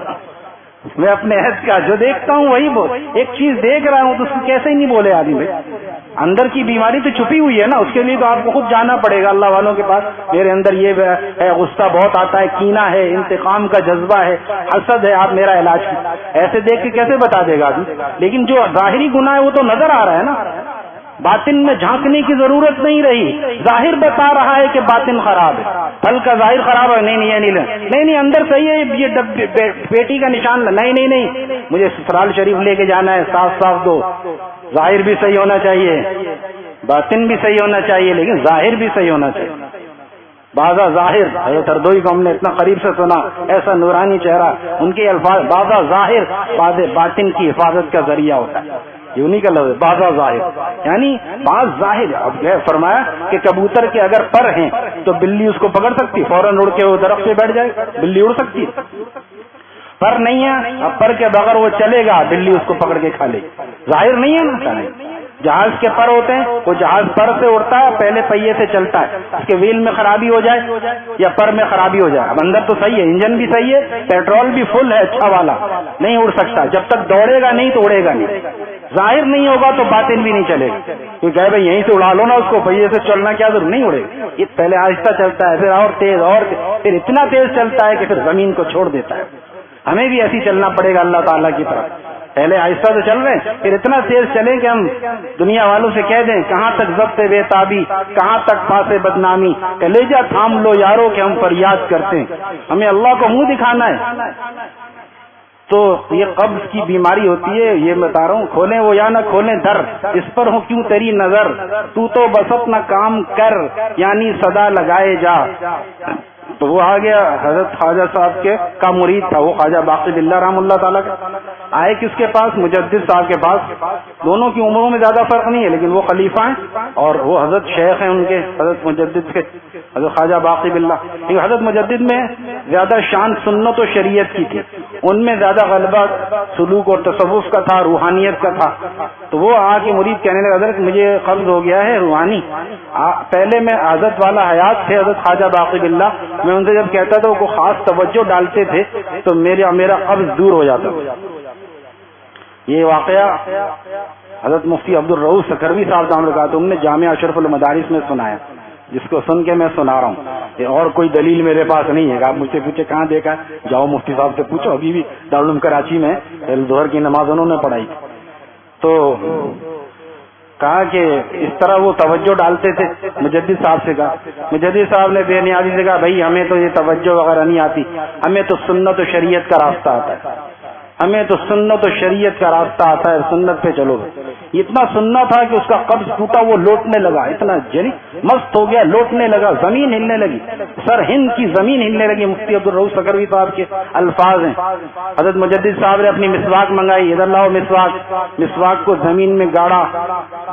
Speaker 2: میں اپنے عہد کا جو دیکھتا ہوں وہی بول. ایک چیز دیکھ رہا ہوں تو اس کو کیسے ہی نہیں بولے آدمی بھائی؟ اندر کی بیماری تو چھپی ہوئی ہے نا, اس کے لیے تو آپ کو خود جانا پڑے گا اللہ والوں کے پاس. میرے اندر یہ ہے, غصہ بہت آتا ہے, کینہ ہے, انتقام کا جذبہ ہے, حسد ہے, آپ میرا علاج کیجیے. ایسے دیکھ کے کیسے بتا دے گا آدمی؟ لیکن جو ظاہری گناہ ہے وہ تو نظر آ رہا ہے نا. باطن میں جھانکنے کی ضرورت نہیں رہی. ظاہر بتا رہا ہے کہ باطن خراب ہے, پھل کا ظاہر خراب ہے. نہیں اندر صحیح ہے, یہ پیٹی کا نشان نہیں, مجھے سسرال شریف لے کے جانا ہے, صاف دو. ظاہر بھی صحیح ہونا چاہیے, باطن بھی صحیح ہونا چاہیے, لیکن ظاہر بھی صحیح ہونا چاہیے. بازا ظاہر, حضرت ہردوئی کو ہم نے اتنا قریب سے سنا, ایسا نورانی چہرہ, ان کے الفاظ بازا ظاہر باطن کی حفاظت کا ذریعہ ہوتا ہے. یہ انہیں کا لفظ ہے بازا ظاہر, یعنی باز ظاہر. اب فرمایا کہ کبوتر کے اگر پر ہیں تو بلی اس کو پکڑ سکتی, فوراً اڑ کے وہ درخت پہ بیٹھ جائے, بلی اڑ سکتی. پر نہیں ہے, اب پر کے بغیر وہ چلے گا, بلی اس کو پکڑ کے کھا لے گی. ظاہر نہیں ہے نا. جہاز کے پر ہوتے ہیں, وہ جہاز پر سے اڑتا ہے, پہلے پہیے سے چلتا ہے, اس کے ویل میں خرابی ہو جائے یا پر میں خرابی ہو جائے. اب اندر تو صحیح ہے, انجن بھی صحیح ہے, پیٹرول بھی فل ہے اچھا والا, نہیں اڑ سکتا. جب تک دوڑے گا نہیں تو اڑے گا نہیں. ظاہر نہیں ہوگا تو باطن بھی نہیں چلے گا. کیونکہ کہے بھائی یہیں سے اڑا لو نا اس کو, پہیے سے چلنا کیا ضرور, نہیں اڑے گا. یہ پہلے آہستہ چلتا ہے, پھر اور تیز, اور پھر اتنا تیز چلتا ہے کہ پھر زمین کو چھوڑ دیتا ہے. ہمیں بھی ایسی چلنا پڑے گا اللہ تعالیٰ کی طرف. پہلے آہستہ تو چل رہے ہیں, پھر اتنا تیز چلیں کہ ہم دنیا والوں سے کہہ دیں کہاں تک ضبط بے تابی, کہاں تک پاس بدنامی, کلیجہ تھام لو یارو کہ ہم فریاد کرتے ہیں. ہمیں اللہ کو منہ دکھانا ہے. تو یہ قبض کی بیماری ہوتی ہے, یہ بتا رہا ہوں. کھولیں وہ یا نہ کھولیں در, اس پر ہو کیوں تیری نظر, تو بس اپنا کام کر یعنی صدا لگائے جا. تو وہ آ گیا حضرت خواجہ صاحب کے کا مرید تھا, وہ خواجہ باقی باللہ رحم اللہ تعالیٰ کا. آئے کس کے پاس؟ مجدد صاحب کے پاس. دونوں کی عمروں میں زیادہ فرق نہیں ہے, لیکن وہ خلیفہ ہیں اور وہ حضرت شیخ ہیں ان کے, حضرت مجدد کے, حضرت خواجہ باقی باللہ. حضرت مجدد میں زیادہ شان سنت و شریعت کی تھی, ان میں زیادہ غلبہ سلوک اور تصوف کا تھا, روحانیت کا تھا. تو وہ آ کے مرید کہنے لگا حضرت مجھے قبض ہو گیا ہے روحانی. پہلے میں حضرت والا حیات تھے حضرت خواجہ باقی باللہ, میں ان سے جب کہتا تھا وہ خاص توجہ ڈالتے تھے تو میرا قبض دور ہو جاتا تھا. یہ واقعہ حضرت مفتی عبد الرؤوف سکھروی صاحب ہم نے جامعہ اشرف المدارس میں سنایا, جس کو سن کے میں سنا رہا ہوں. اور کوئی دلیل میرے پاس نہیں ہے. آپ مجھ سے پوچھے کہاں دیکھا, جاؤ مفتی صاحب سے پوچھو. ابھی بھی دارالعلوم کراچی میں ظہر کی نماز انہوں نے پڑھائی. تو کہا کہ اس طرح وہ توجہ ڈالتے تھے. مجدد صاحب سے کہا, مجدد صاحب نے بے نیازی سے کہا بھائی ہمیں تو یہ توجہ وغیرہ نہیں آتی, ہمیں تو سنت و شریعت کا راستہ آتا ہے, ہمیں تو سنت و شریعت کا راستہ آتا ہے, سنت پہ چلو. اتنا سننا تھا کہ اس کا قبض ٹوٹا, وہ لوٹنے لگا, اتنا مست ہو گیا, لوٹنے لگا, زمین ہلنے لگی, سر ہند کی زمین ہلنے لگی. مفتی عبدالرؤف سکروی صاحب کے الفاظ ہیں. حضرت مجدد صاحب نے اپنی مسواک منگائی, ادھر لاؤ مسواک, مسواک کو زمین میں گاڑا,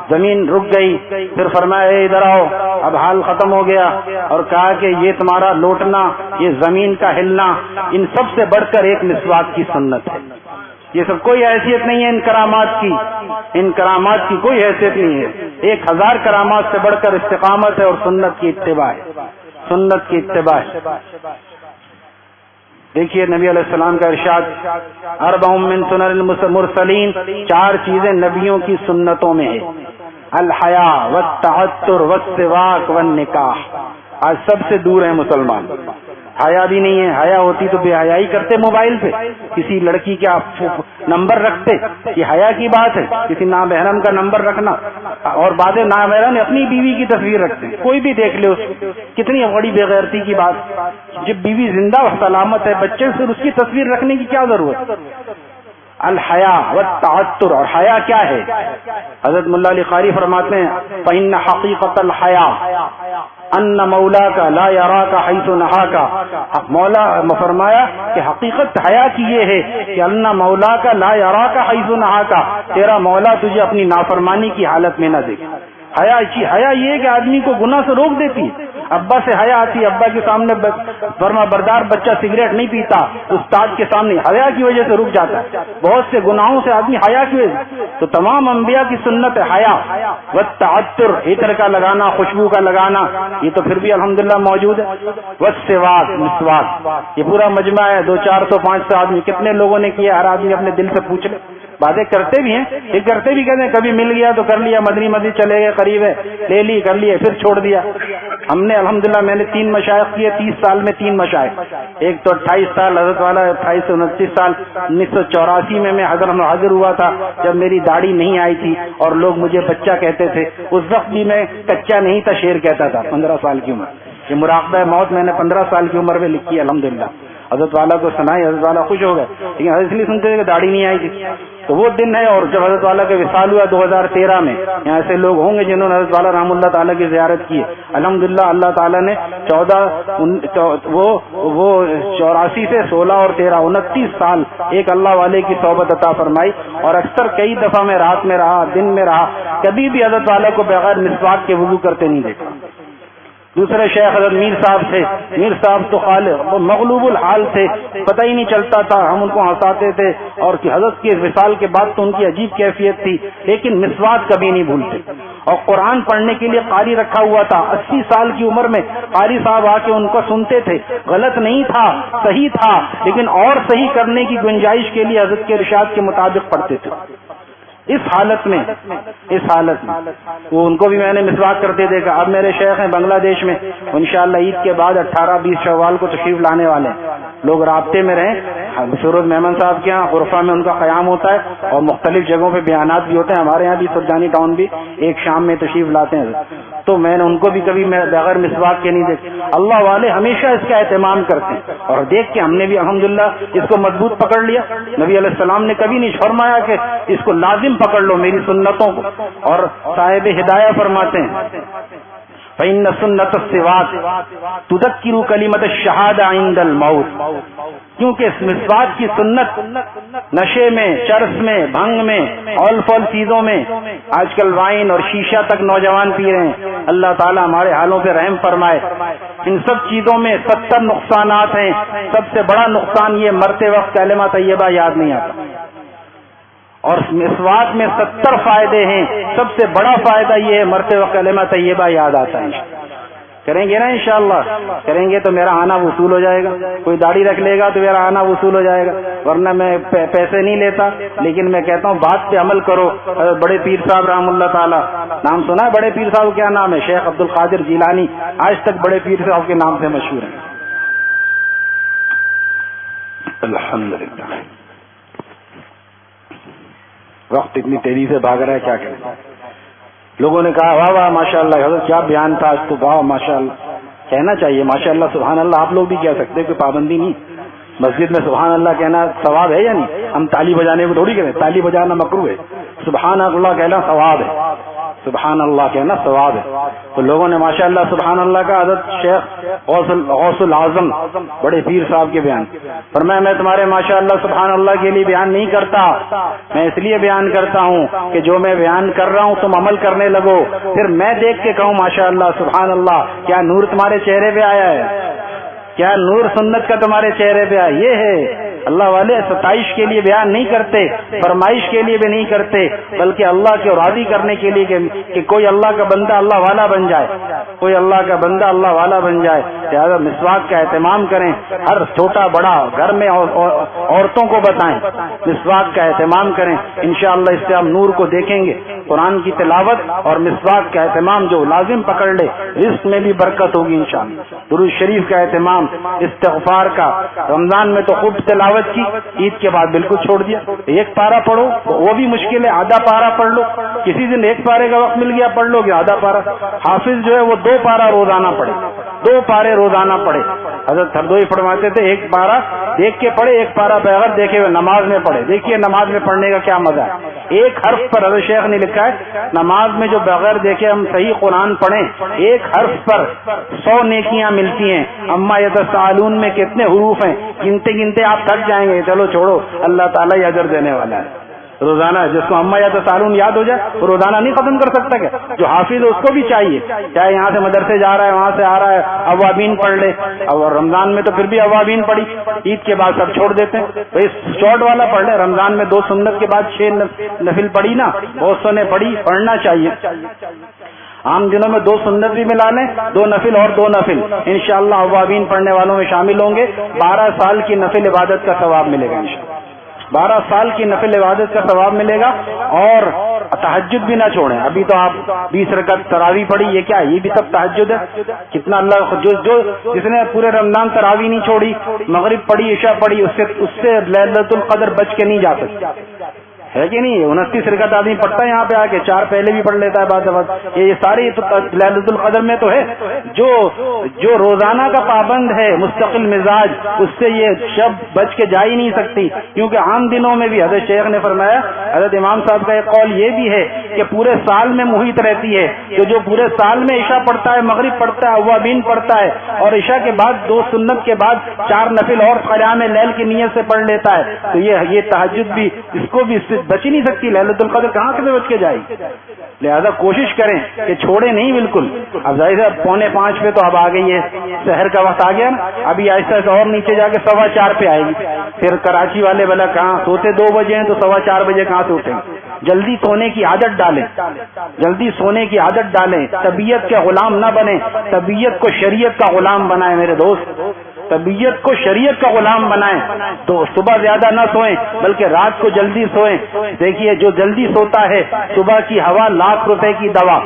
Speaker 2: زمین رک گئی. پھر فرمایا اے ادھر آؤ, اب حال ختم ہو گیا, اور کہا کہ یہ تمہارا لوٹنا, یہ زمین کا ہلنا, ان سب سے بڑھ کر ایک مسواک کی سنت ہے. یہ سب کوئی حیثیت نہیں ہے ان کرامات کی, ان کرامات کی کوئی حیثیت نہیں ہے. 1000 کرامات سے بڑھ کر استقامت ہے اور سنت کی اتباع ہے, سنت کی اتباع ہے. دیکھیے نبی علیہ السلام کا ارشاد, اربع من سنن المرسلین, 4 چیزیں نبیوں کی سنتوں میں ہے, الحیا والتعطر والسواک والنکاح. آج سب سے دور ہیں مسلمان, حیا بھی نہیں ہے. حیا ہوتی تو بے حیائی کرتے موبائل پہ, کسی لڑکی کا نمبر رکھتے, یہ حیا کی بات ہے. کسی نامحرم کا نمبر رکھنا, اور بعد نامحرم اپنی بیوی کی تصویر رکھتے ہیں, کوئی بھی دیکھ لے اس کو, کتنی بڑی بے غیرتی کی بات. جب بیوی زندہ و سلامت ہے, بچے سے اس کی تصویر رکھنے کی کیا ضرورت. الحیا والتعطر, اور حیا کیا ہے؟ حضرت ملا علی قاری فرماتے ہیں فإن حقیقت الحیا ان مولا کا لا یارا کا حیث نہا کا. مولا فرمایا کہ حقیقت حیا کی یہ ہے کہ ان مولا کا لا یارا کا حیث نہا کا, تیرا مولا تجھے اپنی نافرمانی کی حالت میں نہ دیکھے. حیا یہ ہے کہ آدمی کو گناہ سے روک دیتی ہے. ابا سے حیا آتی ہے, ابا کے سامنے فرما بردار بچہ سگریٹ نہیں پیتا, استاد کے سامنے حیا کی وجہ سے رک جاتا ہے. بہت سے گناہوں سے آدمی حیا کی وجہ سے. تو تمام انبیاء کی سنت ہے حیا والتعطر, عطر کا لگانا, خوشبو کا لگانا, یہ تو پھر بھی الحمدللہ موجود ہے. والسواک, مسواک, یہ پورا مجمع ہے. 200, 400, 500 آدمی, کتنے لوگوں نے کیا, ہر آدمی اپنے دل سے پوچھ لے. باتیں کرتے بھی ہیں, یہ کرتے بھی کہتے ہیں کبھی مل گیا تو کر لیا, مدنی مسجد چلے گئے, قریب ہے لے لی, کر لیے, پھر چھوڑ دیا. ہم نے الحمدللہ میں نے 3 مشائخ کیے 30 سال میں, 3 مشائخ. ایک تو 28 سال حضرت والا, 28 سے 29 سال. 1984 میں حاضر ہوا تھا جب میری داڑھی نہیں آئی تھی اور لوگ مجھے بچہ کہتے تھے. اس وقت بھی میں کچا نہیں تھا, شیر کہتا تھا. 15 سال کی عمر. یہ مراقبہ موت میں نے 15 سال کی عمر میں لکھی الحمدللہ. حضرت والا کو سنائی, حضرت والا خوش ہو گئے, لیکن حضرت اس لیے سنتے تھے کہ داڑھی نہیں آئی تھی. تو وہ دن ہے. اور جب حضرت والا کا وصال ہوا 2013 میں, یہاں ایسے لوگ ہوں گے جنہوں نے حضرت والا رحم اللہ تعالیٰ کی زیارت کی ہے. الحمدللہ اللہ تعالیٰ نے 84 سے 16 اور 13 29 سال ایک اللہ والے کی صحبت عطا فرمائی. اور اکثر کئی دفعہ میں رات میں رہا, دن میں رہا, کبھی بھی حضرت والا کو بغیر مسواک کے وضو کرتے نہیں دیکھا. دوسرے شیخ حضرت میر صاحب تھے. میر صاحب تو خالق مغلوب الحال تھے, پتہ ہی نہیں چلتا تھا, ہم ان کو ہنساتے تھے. اور حضرت کے وصال کے بعد تو ان کی عجیب کیفیت تھی, لیکن مسواک کبھی نہیں بھولتے. اور قرآن پڑھنے کے لیے قاری رکھا ہوا تھا. 80 سال کی عمر میں قاری صاحب آ کے ان کو سنتے تھے. غلط نہیں تھا, صحیح تھا, لیکن اور صحیح کرنے کی گنجائش کے لیے حضرت کے ارشاد کے مطابق پڑھتے تھے. اس حالت میں وہ ان کو بھی میں نے مسواک کرتے دیکھا. اب میرے شیخ ہیں بنگلہ دیش میں, انشاءاللہ عید کے بعد 18-20 شوال کو تشریف لانے والے ہیں. لوگ رابطے میں رہیں. سورج محمد صاحب کے یہاں غرفہ میں ان کا قیام ہوتا ہے اور مختلف جگہوں پہ بیانات بھی ہوتے ہیں. ہمارے یہاں بھی سرجانی ٹاؤن بھی ایک شام میں تشریف لاتے ہیں. تو میں نے ان کو بھی کبھی بغیر مسواک کے نہیں دیکھا. اللہ والے ہمیشہ اس کا اہتمام کرتے ہیں, اور دیکھ کے ہم نے بھی الحمدللہ اس کو مضبوط پکڑ لیا. نبی علیہ السلام نے کبھی نہیں فرمایا کہ اس کو لازم پکڑ لو میری سنتوں کو. اور صاحب ہدایہ فرماتے ہیں فإن سنت السواک تذکر کلمۃ الشہادہ عند الموت, کیونکہ مسواک کی سنت نشے میں, چرس میں, بھنگ میں, اول فول چیزوں میں, آج کل وائن اور شیشہ تک نوجوان پی رہے ہیں. اللہ تعالی ہمارے حالوں پہ رحم فرمائے. ان سب چیزوں میں 70 نقصانات ہیں. سب سے بڑا نقصان یہ مرتے وقت کلمہ طیبہ یاد نہیں آتا, اور مسواک میں 70 فائدے ہیں. سب سے بڑا فائدہ یہ ہے مرتے وقت کلمہ طیبہ یاد آتا ہے. کریں گے نا انشاءاللہ, کریں گے تو میرا آنا وصول ہو جائے گا. کوئی داڑھی رکھ لے گا تو میرا آنا وصول ہو جائے گا, ورنہ میں پیسے نہیں لیتا. لیکن میں کہتا ہوں بات پہ عمل کرو. بڑے پیر صاحب رحم اللہ تعالی, نام سنا ہے بڑے پیر صاحب, کیا نام ہے؟ شیخ عبد القادر جیلانی, آج تک بڑے پیر صاحب کے نام سے مشہور ہیں. الحمدللہ. وقت اتنی تیزی سے بھاگ رہا ہے، کیا کریں. لوگوں نے کہا واہ واہ ماشاء اللہ حضرت کیا بیان تھا آج تو، واہ ماشاء اللہ. کہنا چاہیے ماشاء اللہ سبحان اللہ، آپ لوگ بھی کہہ سکتے ہیں، کوئی پابندی نہیں. مسجد میں سبحان اللہ کہنا ثواب ہے یا نہیں؟ ہم تالی بجانے کو تھوڑی کہتے ہیں، تالی بجانا مکروہ ہے، سبحان اللہ کہنا ثواب ہے، سبحان اللہ کہنا ثواب ہے. تو لوگوں نے ماشاء اللہ سبحان اللہ کا حضرت شیخ غوث العظم بڑے پیر صاحب کے بیان فرمایا، میں تمہارے ماشاء اللہ سبحان اللہ کے لیے بیان نہیں کرتا، میں اس لیے بیان کرتا ہوں کہ جو میں بیان کر رہا ہوں تم عمل کرنے لگو، پھر میں دیکھ کے کہوں ماشاء اللہ سبحان اللہ، کیا نور تمہارے چہرے پہ آیا ہے، کیا نور سنت کا تمہارے چہرے پہ آیا. یہ ہے اللہ والے ستائش کے لیے بیان نہیں کرتے، فرمائش کے لیے بھی نہیں کرتے، بلکہ اللہ کے راضی کرنے کے لیے کہ کوئی اللہ کا بندہ اللہ والا بن جائے، کوئی اللہ کا بندہ اللہ والا بن جائے. لہٰذا مسواک کا اہتمام کریں، ہر چھوٹا بڑا گھر میں عورتوں کو بتائیں مسواک کا اہتمام کریں. انشاءاللہ اس سے ہم نور کو دیکھیں گے. قرآن کی تلاوت اور مسواک کا اہتمام جو لازم پکڑ لے رزق میں بھی برکت ہوگی انشاءاللہ. درود شریف کا اہتمام، استغفار کا. رمضان میں تو خوب تلاوت کی، عید کے بعد بالکل چھوڑ دیا. ایک پارہ پڑھو وہ بھی مشکل ہے، آدھا پارہ پڑھ لو. کسی دن ایک پارے کا وقت مل گیا پڑھ لو گے آدھا پارہ. حافظ جو ہے وہ 2 پارہ روزانہ پڑھے، 2 پارے روزانہ پڑھے. حضرت ہردوئی فرماتے تھے ایک پارہ دیکھ کے پڑھے، ایک پارہ بغیر دیکھے ہوئے نماز میں پڑھے. دیکھیے نماز میں پڑھنے کا کیا مزہ ہے. ایک حرف پر حضرت شیخ نے لکھا ہے نماز میں جو بغیر دیکھے ہم صحیح قرآن پڑھیں، ایک حرف پر 100 نیکیاں ملتی ہیں. اما یتساءلون میں کتنے حروف ہیں، گنتے گنتے آپ تھک جائیں گے. چلو چھوڑو، اللہ تعالیٰ ہی اجر دینے والا ہے. روزانہ جس کو اما یتساءلون یاد ہو جائے وہ روزانہ نہیں ختم کر سکتا. کیا جو حافظ ہے اس کو بھی چاہیے، چاہے یہاں سے مدرسے جا رہا ہے وہاں سے آ رہا ہے، اوابین پڑھ لے. اور رمضان میں تو پھر بھی اوابین پڑھی، عید کے بعد سب چھوڑ دیتے ہیں. تو اس شارٹ والا پڑھ لے. رمضان میں 2 سنت کے بعد 6 نفل پڑھی نا، بہت سو نے پڑھی، پڑھنا چاہیے. عام دنوں میں 2 سنت بھی ملا لیں، 2 نفل اور 2 نفل. انشاءاللہ اوابین پڑھنے والوں میں شامل ہوں گے. 12 سال کی نفل عبادت کا ثواب ملے گا انشاءاللہ. 12 سال کی نفل عبادت کا ثواب ملے گا. اور تہجد بھی نہ چھوڑیں. ابھی تو آپ 20 رکعت تراویح پڑھی، یہ کیا ہے؟ یہ بھی سب تہجد ہے. کتنا اللہ جس نے پورے رمضان تراویح نہیں چھوڑی، مغرب پڑھی، عشاء پڑھی، اس سے لیلۃ القدر بچ کے نہیں جا سکتی، ہے کہ نہیں؟ 29 رکعت آدمی پڑھتا ہے یہاں پہ آ کے، 4 پہلے بھی پڑھ لیتا ہے بعد بعد. یہ ساری لیلۃ القدر میں تو ہے. جو روزانہ کا پابند ہے مستقل مزاج، اس سے یہ شب بچ کے جا ہی نہیں سکتی. کیونکہ عام دنوں میں بھی حضرت شیخ نے فرمایا، حضرت امام صاحب کا ایک قول یہ بھی ہے کہ پورے سال میں محیط رہتی ہے. جو پورے سال میں عشاء پڑھتا ہے، مغرب پڑھتا ہے، اوابین پڑھتا ہے، اور عشاء کے بعد 2 سنت کے بعد 4 نفل اور قیام لیل کی نیت سے پڑھ لیتا ہے، تو یہ تہجد بھی اس کو بھی بچ ہی نہیں سکتی. لیلۃ القدر کہاں سے بچ کے جائے گی؟ لہذا کوشش کریں کہ چھوڑے نہیں بالکل. اب ظاہر ہے 3:45 پہ تو اب آ گئی ہے، شہر کا وقت آ گیا نا. ابھی آہستہ آہستہ اور نیچے جا کے 4:15 پہ آئے گی. پھر کراچی والے بلا کہاں سوتے 2 بجے ہیں تو 4:15 بجے کہاں سے اٹھیں گے. جلدی سونے کی عادت ڈالیں، جلدی سونے کی عادت ڈالیں. طبیعت کے غلام نہ بنیں، طبیعت کو شریعت کا غلام بنائیں. میرے دوست، طبیعت کو شریعت کا غلام بنائیں. تو صبح زیادہ نہ سوئیں بلکہ رات کو جلدی سوئیں. دیکھیے جو جلدی سوتا ہے، صبح کی ہوا لاکھ روپے کی دوا.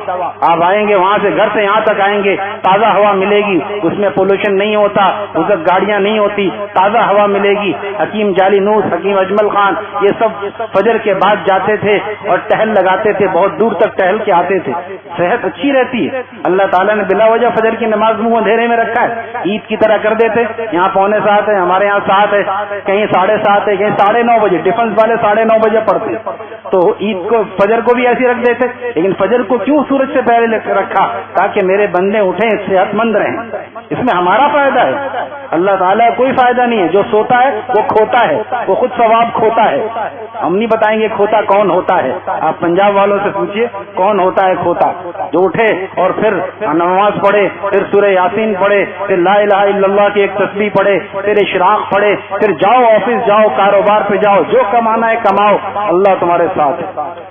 Speaker 2: آپ آئیں گے وہاں سے، گھر سے یہاں تک آئیں گے، تازہ ہوا ملے گی، اس میں پولوشن نہیں ہوتا، اس وقت گاڑیاں نہیں ہوتی، تازہ ہوا ملے گی. حکیم جعلی نوس، حکیم اجمل خان، یہ سب فجر کے بعد جاتے تھے اور ٹہل لگاتے تھے، بہت دور تک ٹہل کے آتے تھے. صحت اچھی رہتی ہے. اللہ تعالیٰ نے بلا وجہ فجر کی نماز منہ اندھیرے میں رکھا ہے. عید کی طرح کر دیتے. یہاں 6:45 ہے، ہمارے یہاں 7 ہے، کہیں 7:30 ہے، کہیں 9:30 بجے. ڈیفنس والے 9:30 بجے پڑھتے. تو عید کو فجر کو بھی ایسی رکھ دیتے. لیکن فجر کو کیوں سورج سے پہلے رکھا؟ تاکہ میرے بندے اٹھیں، صحت مند رہیں. اس میں ہمارا فائدہ ہے، اللہ تعالیٰ کوئی فائدہ نہیں ہے. جو سوتا ہے وہ کھوتا ہے، وہ خود ثواب کھوتا ہے. ہم نہیں بتائیں گے کھوتا کون ہوتا ہے. آپ پنجاب والوں سے پوچھیے کون ہوتا ہے کھوتا. جو اٹھے اور پھر نماز پڑھے، پھر سورہ یاسین پڑھے، پھر لا الہ الا اللہ کی ایک تسبیح پڑھے، پھر اشراق پڑھے، پھر جاؤ آفس، جاؤ کاروبار پہ جاؤ، جو کمانا ہے کماؤ، اللہ تمہارے ساتھ ہے.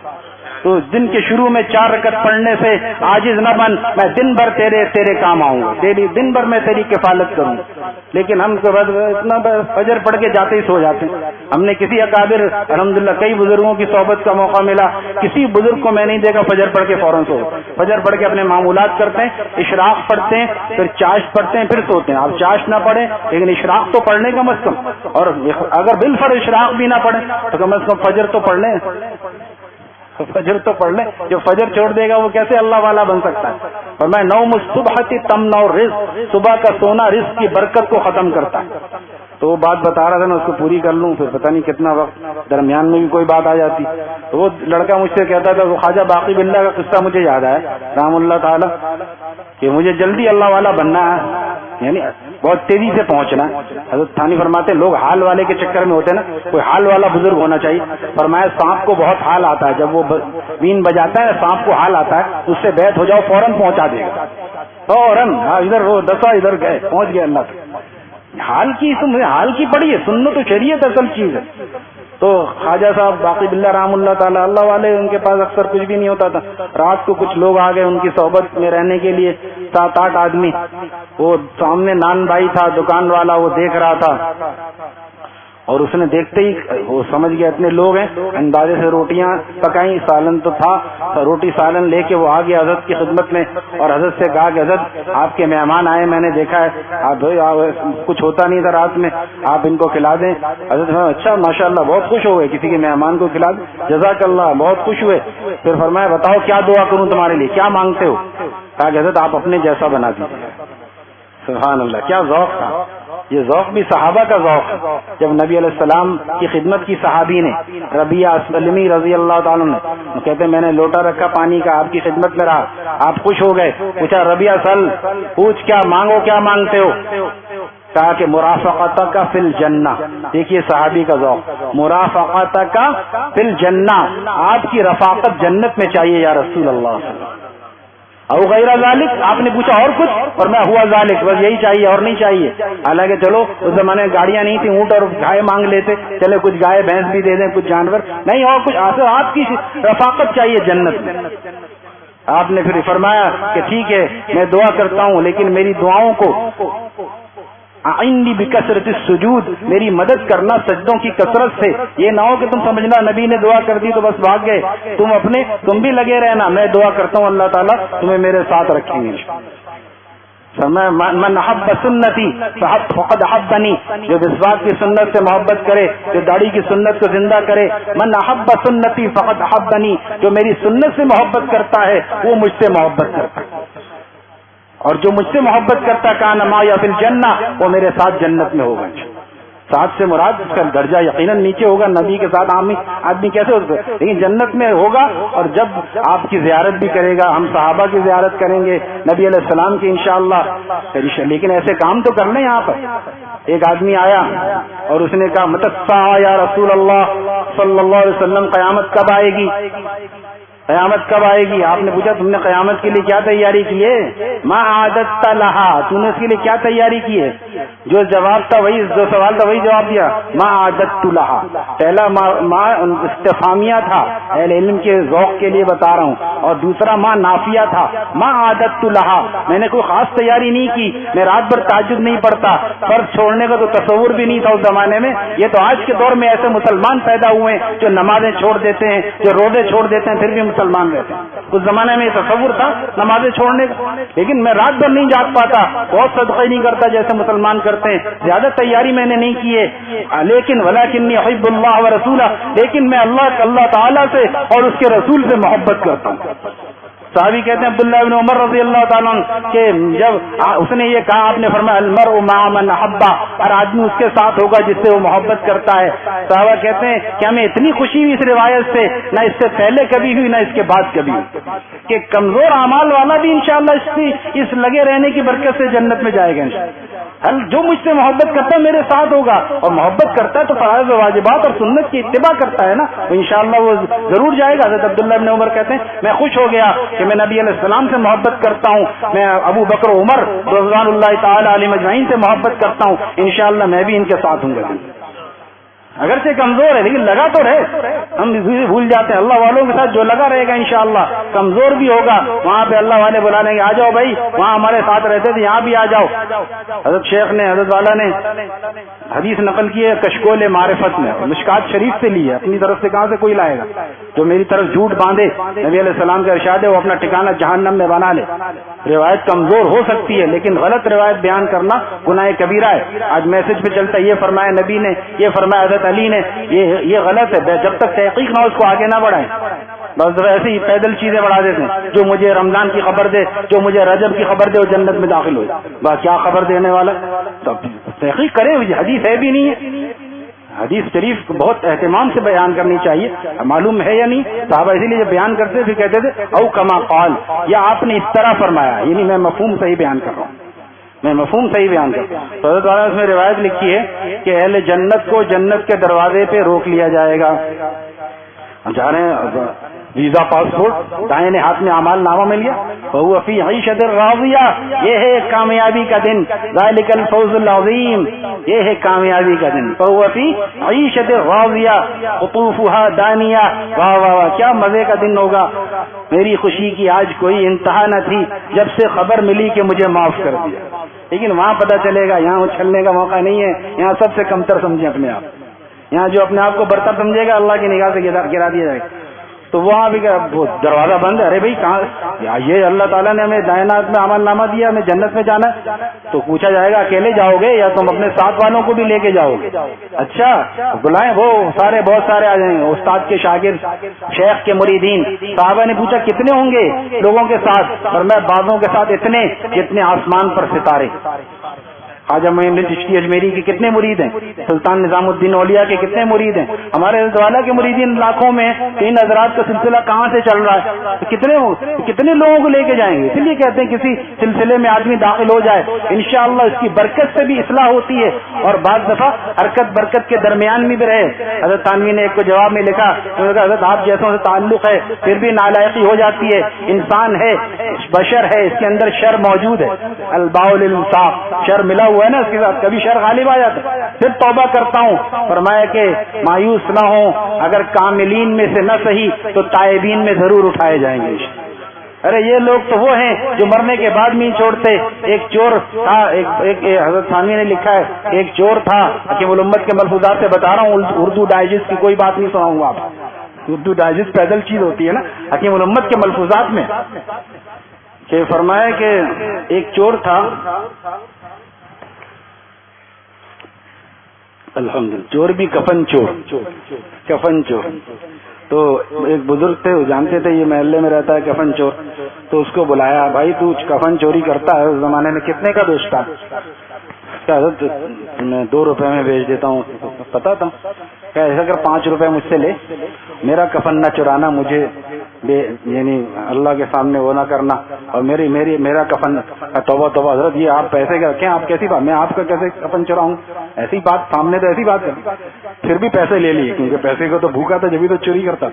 Speaker 2: تو دن کے شروع میں 4 رکعت پڑھنے سے عاجز نہ بن. میں دن بھر تیرے کام آؤں گا، دن بھر میں تیری کفالت کروں. لیکن ہم اتنا فجر پڑھ کے جاتے ہی سو جاتے ہیں. ہم نے کسی اکابر الحمدللہ کئی بزرگوں کی صحبت کا موقع ملا، کسی بزرگ کو میں نہیں دیکھا فجر پڑھ کے فوراً سو. فجر پڑھ کے اپنے معمولات کرتے ہیں، اشراق پڑھتے ہیں، پھر چاشت پڑھتے ہیں، پھر سوتے ہیں. آپ چاشت نہ پڑھیں لیکن اشراق تو پڑھنے کا کم از کم، اور اگر بالفرض اشراق بھی نہ پڑھیں تو کم از کم فجر تو پڑھ لیں. فجر تو پڑھ لے، جو فجر چھوڑ دے گا وہ کیسے اللہ والا بن سکتا ہے؟ فرمایا نوم الصبح تمنع الرزق، صبح کا سونا رزق کی برکت کو ختم کرتا ہے. تو وہ بات بتا رہا تھا، میں اس کو پوری کر لوں، پھر پتہ نہیں کتنا وقت درمیان میں بھی کوئی بات آ جاتی. تو وہ لڑکا مجھ سے کہتا تھا، وہ خواجہ باقی باللہ کا قصہ مجھے یاد آیا رحم اللہ تعالی، کہ مجھے جلدی اللہ والا بننا ہے، یعنی بہت تیزی سے پہنچنا ہے. حضرت تھانی فرماتے لوگ حال والے کے چکر میں ہوتے ہیں نا، کوئی حال والا بزرگ ہونا چاہیے. فرمایا سانپ کو بہت حال آتا ہے، جب وہ بین بجاتا ہے سانپ کو حال آتا ہے، اس سے بیعت ہو جاؤ فوراً پہنچا دے گا، فوراً. ادھر وہ دسا ادھر گئے، پہنچ گئے اللہ تک. حال کی پڑی ہے، سنت تو شریعت اصل چیز ہے. تو خواجہ صاحب باقی باللہ رحم اللہ تعالی، اللہ والے ان کے پاس اکثر کچھ بھی نہیں ہوتا تھا. رات کو کچھ لوگ آ گئے ان کی صحبت میں رہنے کے لیے، 7-8 آدمی. وہ سامنے نان بھائی تھا دکان والا، وہ دیکھ رہا تھا اور اس نے دیکھتے ہی وہ سمجھ گیا اتنے لوگ ہیں، اندازے سے روٹیاں پکائیں، سالن تو تھا، روٹی سالن لے کے وہ آ گیا حضرت کی خدمت میں اور حضرت سے کہا کہ حضرت آپ کے مہمان آئے، میں نے دیکھا ہے آپ کچھ ہوتا نہیں تھا رات میں، آپ ان کو کھلا دیں. حضرت اچھا ماشاءاللہ، بہت خوش ہو گئے کسی کے مہمان کو کھلا دیں، جزاک اللہ، بہت خوش ہوئے. پھر فرمایا بتاؤ کیا دعا کروں تمہارے لیے، کیا مانگتے ہو؟ کہا کہ حضرت آپ اپنے جیسا بنا دیجیے. سبحان اللہ، کیا ذوق تھا. یہ ذوق بھی صحابہ کا ذوق ہے. جب نبی علیہ السلام کی خدمت کی صحابی نے، ربیعہ اسلمی رضی اللہ تعالیٰ نے، کہتے میں نے لوٹا رکھا پانی کا، آپ کی خدمت میں رہا، آپ خوش ہو گئے. پوچھا ربیعہ سل، پوچھ کیا مانگو، کیا مانگتے ہو؟ کہا کہ مرافقتک فی الجنہ. دیکھیے صحابی کا ذوق، مرافقتک فی الجنہ، آپ کی رفاقت جنت میں چاہیے یا رسول اللہ. او غیر ذالک، آپ نے پوچھا اور کچھ؟ اور میں ہوا ذالک، بس یہی چاہیے اور نہیں چاہیے. حالانکہ چلو اس زمانے میں گاڑیاں نہیں تھیں، اونٹ اور گائے مانگ لیتے، چلے کچھ گائے بھینس بھی دے دیں، کچھ جانور نہیں، اور کچھ آپ کی رفاقت چاہیے جنت میں. آپ نے پھر فرمایا کہ ٹھیک ہے میں دعا کرتا ہوں، لیکن میری دعاؤں کو اعنی بکثرت السجود، میری مدد کرنا سجدوں کی کثرت سے. یہ نہ ہو کہ تم سمجھنا نبی نے دعا کر دی تو بس بھاگ گئے، تم بھی لگے رہنا. میں دعا کرتا ہوں اللہ تعالیٰ تمہیں میرے ساتھ رکھیں گے. من احب سنتی فقد احبنی، جو مسواک کی سنت سے محبت کرے، جو داڑھی کی سنت کو زندہ کرے. من احب سنتی فقد احبنی، جو میری سنت سے محبت کرتا ہے وہ مجھ سے محبت کرتا ہے، اور جو مجھ سے محبت کرتا کان معی فی الجنہ، وہ میرے ساتھ جنت میں ہوگا. ساتھ سے مراد اس کا درجہ یقیناً نیچے ہوگا، نبی کے ساتھ آدمی کیسے ہوتا ہے، لیکن جنت میں ہوگا. اور جب آپ کی زیارت بھی کرے گا، ہم صحابہ کی زیارت کریں گے، نبی علیہ السلام کی انشاءاللہ. لیکن ایسے کام تو کر لیں. یہاں پر ایک آدمی آیا اور اس نے کہا متسع یا رسول اللہ صلی اللہ علیہ وسلم، قیامت کب آئے گی، قیامت کب آئے گی؟ آپ نے پوچھا تم نے قیامت کے لیے کیا تیاری کی ہے؟ ما عادت لہا، تو نے اس کے لیے کیا تیاری کی ہے؟ جو جواب تھا وہی، جو سوال تھا وہی جواب دیا، ما عادت لہا. پہلا ما استفہامیہ تھا، اہل علم کے ذوق کے لیے بتا رہا ہوں، اور دوسرا ما نافیہ تھا. ما عادت لہا، میں نے کوئی خاص تیاری نہیں کی، میں رات بھر تہجد نہیں پڑھتا، فرض چھوڑنے کا تو تصور بھی نہیں تھا اس زمانے میں. یہ تو آج کے دور میں ایسے مسلمان پیدا ہوئے ہیں جو نمازیں چھوڑ دیتے ہیں، جو روزے چھوڑ دیتے ہیں، پھر بھی مسلمان رہتے ہیں. اس زمانے میں یہ تصور تھا نمازیں چھوڑنے کا. لیکن میں رات بھر نہیں جاگ پاتا، بہت صدقہ نہیں کرتا جیسے مسلمان کرتے ہیں، زیادہ تیاری میں نے نہیں کی ہے. لیکن ولکنی احب اللہ ورسولہ، لیکن میں اللہ تعالیٰ سے اور اس کے رسول سے محبت کرتا ہوں. صحابی کہتے ہیں عبداللہ بن عمر رضی اللہ تعالیٰ عنہ کہ جب اس نے یہ کہا، آپ نے فرمایا المرء مع من احب، ہر آدمی اس کے ساتھ ہوگا جس سے وہ محبت کرتا ہے. صحابہ کہتے ہیں کہ ہمیں اتنی خوشی ہوئی اس روایت سے، نہ اس سے پہلے کبھی ہوئی نہ اس کے بعد کبھی ہوئی، کہ کمزور اعمال والا بھی انشاءاللہ اس لگے رہنے کی برکت سے جنت میں جائے گا. جو مجھ سے محبت کرتا ہے میرے ساتھ ہوگا، اور محبت کرتا ہے تو فرائض و واجبات اور سنت کی اتباع کرتا ہے نا، تو انشاءاللہ وہ ضرور جائے گا. حضرت عبداللہ بن عمر کہتے ہیں میں خوش ہو گیا کہ میں نبی علیہ السلام سے محبت کرتا ہوں، میں ابو بکر عمر رضوان اللہ تعالی علیہ اجمعین سے محبت کرتا ہوں، انشاءاللہ میں بھی ان کے ساتھ ہوں گا. اگرچہ کمزور ہے لیکن لگا تو رہے. ہم بھول جاتے ہیں اللہ والوں کے ساتھ جو لگا رہے گا انشاءاللہ. کمزور بھی ہوگا وہاں پہ اللہ والے بلا لیں گے، آ جاؤ بھائی، وہاں ہمارے ساتھ رہتے تھے یہاں بھی آ جاؤ. حضرت شیخ نے، حضرت والا نے حدیث نقل کی ہے کشکول معرفت میں، مشکات شریف سے لی ہے، اپنی طرف سے کہاں سے کوئی لائے گا. جو میری طرف جھوٹ باندھے، نبی علیہ السلام کا ارشاد ہے وہ اپنا ٹھکانہ جہنم میں بنا لے. روایت کمزور ہو سکتی ہے لیکن غلط روایت بیان کرنا گناہ کبیرہ ہے. آج میسج پہ چلتا ہے یہ فرمایا نبی نے، یہ فرمایا حضرت علی نے، یہ غلط ہے. جب تک تحقیق نہ ہو اس کو آگے نہ بڑھائیں. بس ایسے ہی پیدل چیزیں بڑھا دیتے ہیں، جو مجھے رمضان کی خبر دے، جو مجھے رجب کی خبر دے، وہ جنت میں داخل ہو جائے. بس کیا خبر دینے والا؟ تو تحقیق کریں، حدیث ہے بھی نہیں ہے. حدیث شریف کو بہت اہتمام سے بیان کرنی چاہیے، معلوم ہے یا نہیں. صحابہ اسی لیے جب بیان کرتے تھے کہتے تھے او کما قال، یا آپ نے اس طرح فرمایا، یعنی میں مفہوم صحیح بیان کر رہا ہوں، میں مفہوم صحیح بیان کرتا ہوں. تو حضرت والا اس میں روایت لکھی ہے کہ اہل جنت کو جنت کے دروازے پہ روک لیا جائے گا. جا رہے ہیں ویزا پاسپورٹ، دائیں ہاتھ میں اعمال نامہ مل گیا، وہ فی عیشۃ راضیہ، یہ ہے کامیابی کا دن، ذالک الفوز العظیم، یہ ہے کامیابی کا دن. وہ فی عیشۃ راضیہ قطوفها دانیہ، واہ واہ واہ، کیا مزے کا دن ہوگا. میری خوشی کی آج کوئی انتہا نہ تھی جب سے خبر ملی کہ مجھے معاف کر دیا. لیکن وہاں پتہ چلے گا یہاں اچھلنے کا موقع نہیں ہے، یہاں سب سے کمتر سمجھیں اپنے آپ. یہاں جو اپنے آپ کو برتر سمجھے گا اللہ کی نگاہ سے گرا دیا جائے گا. تو وہاں بھی دروازہ بند ہے. ارے بھائی کہاں، یہ اللہ تعالیٰ نے ہمیں دائیں ہاتھ میں عمل نامہ دیا، ہمیں جنت میں جانا ہے. تو پوچھا جائے گا اکیلے جاؤ گے یا تم اپنے ساتھ والوں کو بھی لے کے جاؤ گے؟ اچھا بلائیں، وہ بہت سارے آ جائیں گے، استاد کے شاگرد، شیخ کے مریدین. صحابہ نے پوچھا کتنے ہوں گے لوگوں کے ساتھ؟ اور میں بعضوں کے ساتھ اتنے جتنے آسمان پر ستارے. خواجہ معین الدین چشتی اجمیری کے کتنے مرید ہیں؟ سلطان نظام الدین اولیاء کے کتنے مرید ہیں؟ ہمارے حضرت والا کے مریدین لاکھوں میں. ان حضرات کا سلسلہ کہاں سے چل رہا ہے؟ تو کتنے لوگوں کو لے کے جائیں گے؟ اس لیے کہتے ہیں کسی سلسلے میں آدمی داخل ہو جائے انشاءاللہ اس کی برکت سے بھی اصلاح ہوتی ہے، اور بعض دفعہ حرکت برکت کے درمیان میں بھی رہے. حضرت تھانوی نے ایک کو جواب میں لکھا، حضرت آپ جیسوں سے تعلق ہے پھر بھی نالائقی ہو جاتی ہے. انسان ہے، بشر ہے، اس کے اندر شر موجود ہے. الباء للانصاف، شر ملا ہوا ہے نا اس کے ساتھ، کبھی شر غالب آ جاتا ہے. پھر توبہ کرتا ہوں. فرمایا کہ مایوس نہ ہوں، اگر کاملین میں سے نہ صحیح تو تائبین میں ضرور اٹھائے جائیں گے. ارے یہ لوگ تو وہ ہیں جو مرنے کے بعد نہیں چھوڑتے. ایک چور تھا، ایک حضرت ثانوی نے لکھا ہے، ایک چور تھا. حکیم الامت کے ملفوظات سے بتا رہا ہوں، اردو ڈائجسٹ کی کوئی بات نہیں سناؤں گا آپ. اردو ڈائجسٹ پیدل چیز ہوتی ہے نا. حکیم الامت کے ملفوظات میں کہ فرمایا کہ ایک چور تھا، الحمدللہ، چور بھی کفن چور. تو ایک بزرگ تھے، وہ جانتے تھے یہ محلے میں رہتا ہے کفن چور. تو اس کو بلایا، بھائی تو کفن چوری کرتا ہے، اس زمانے میں کتنے کا دوست تھا؟ حضرت میں 2 روپے میں بیچ دیتا ہوں. پتا تھا کہ ایسا اگر 5 روپے مجھ سے لے، میرا کفن نہ چرانا، مجھے یعنی اللہ کے سامنے وہ نہ کرنا، اور میرا کفن. توبہ توبہ حضرت، یہ آپ پیسے کے رکھیں، آپ کیسی بات، میں آپ کا کیسے کفن چراؤں؟ ایسی بات سامنے تو ایسی بات کر. پھر بھی پیسے لے لیے، کیونکہ پیسے کو تو بھوکا تھا جبھی تو چوری کرتا.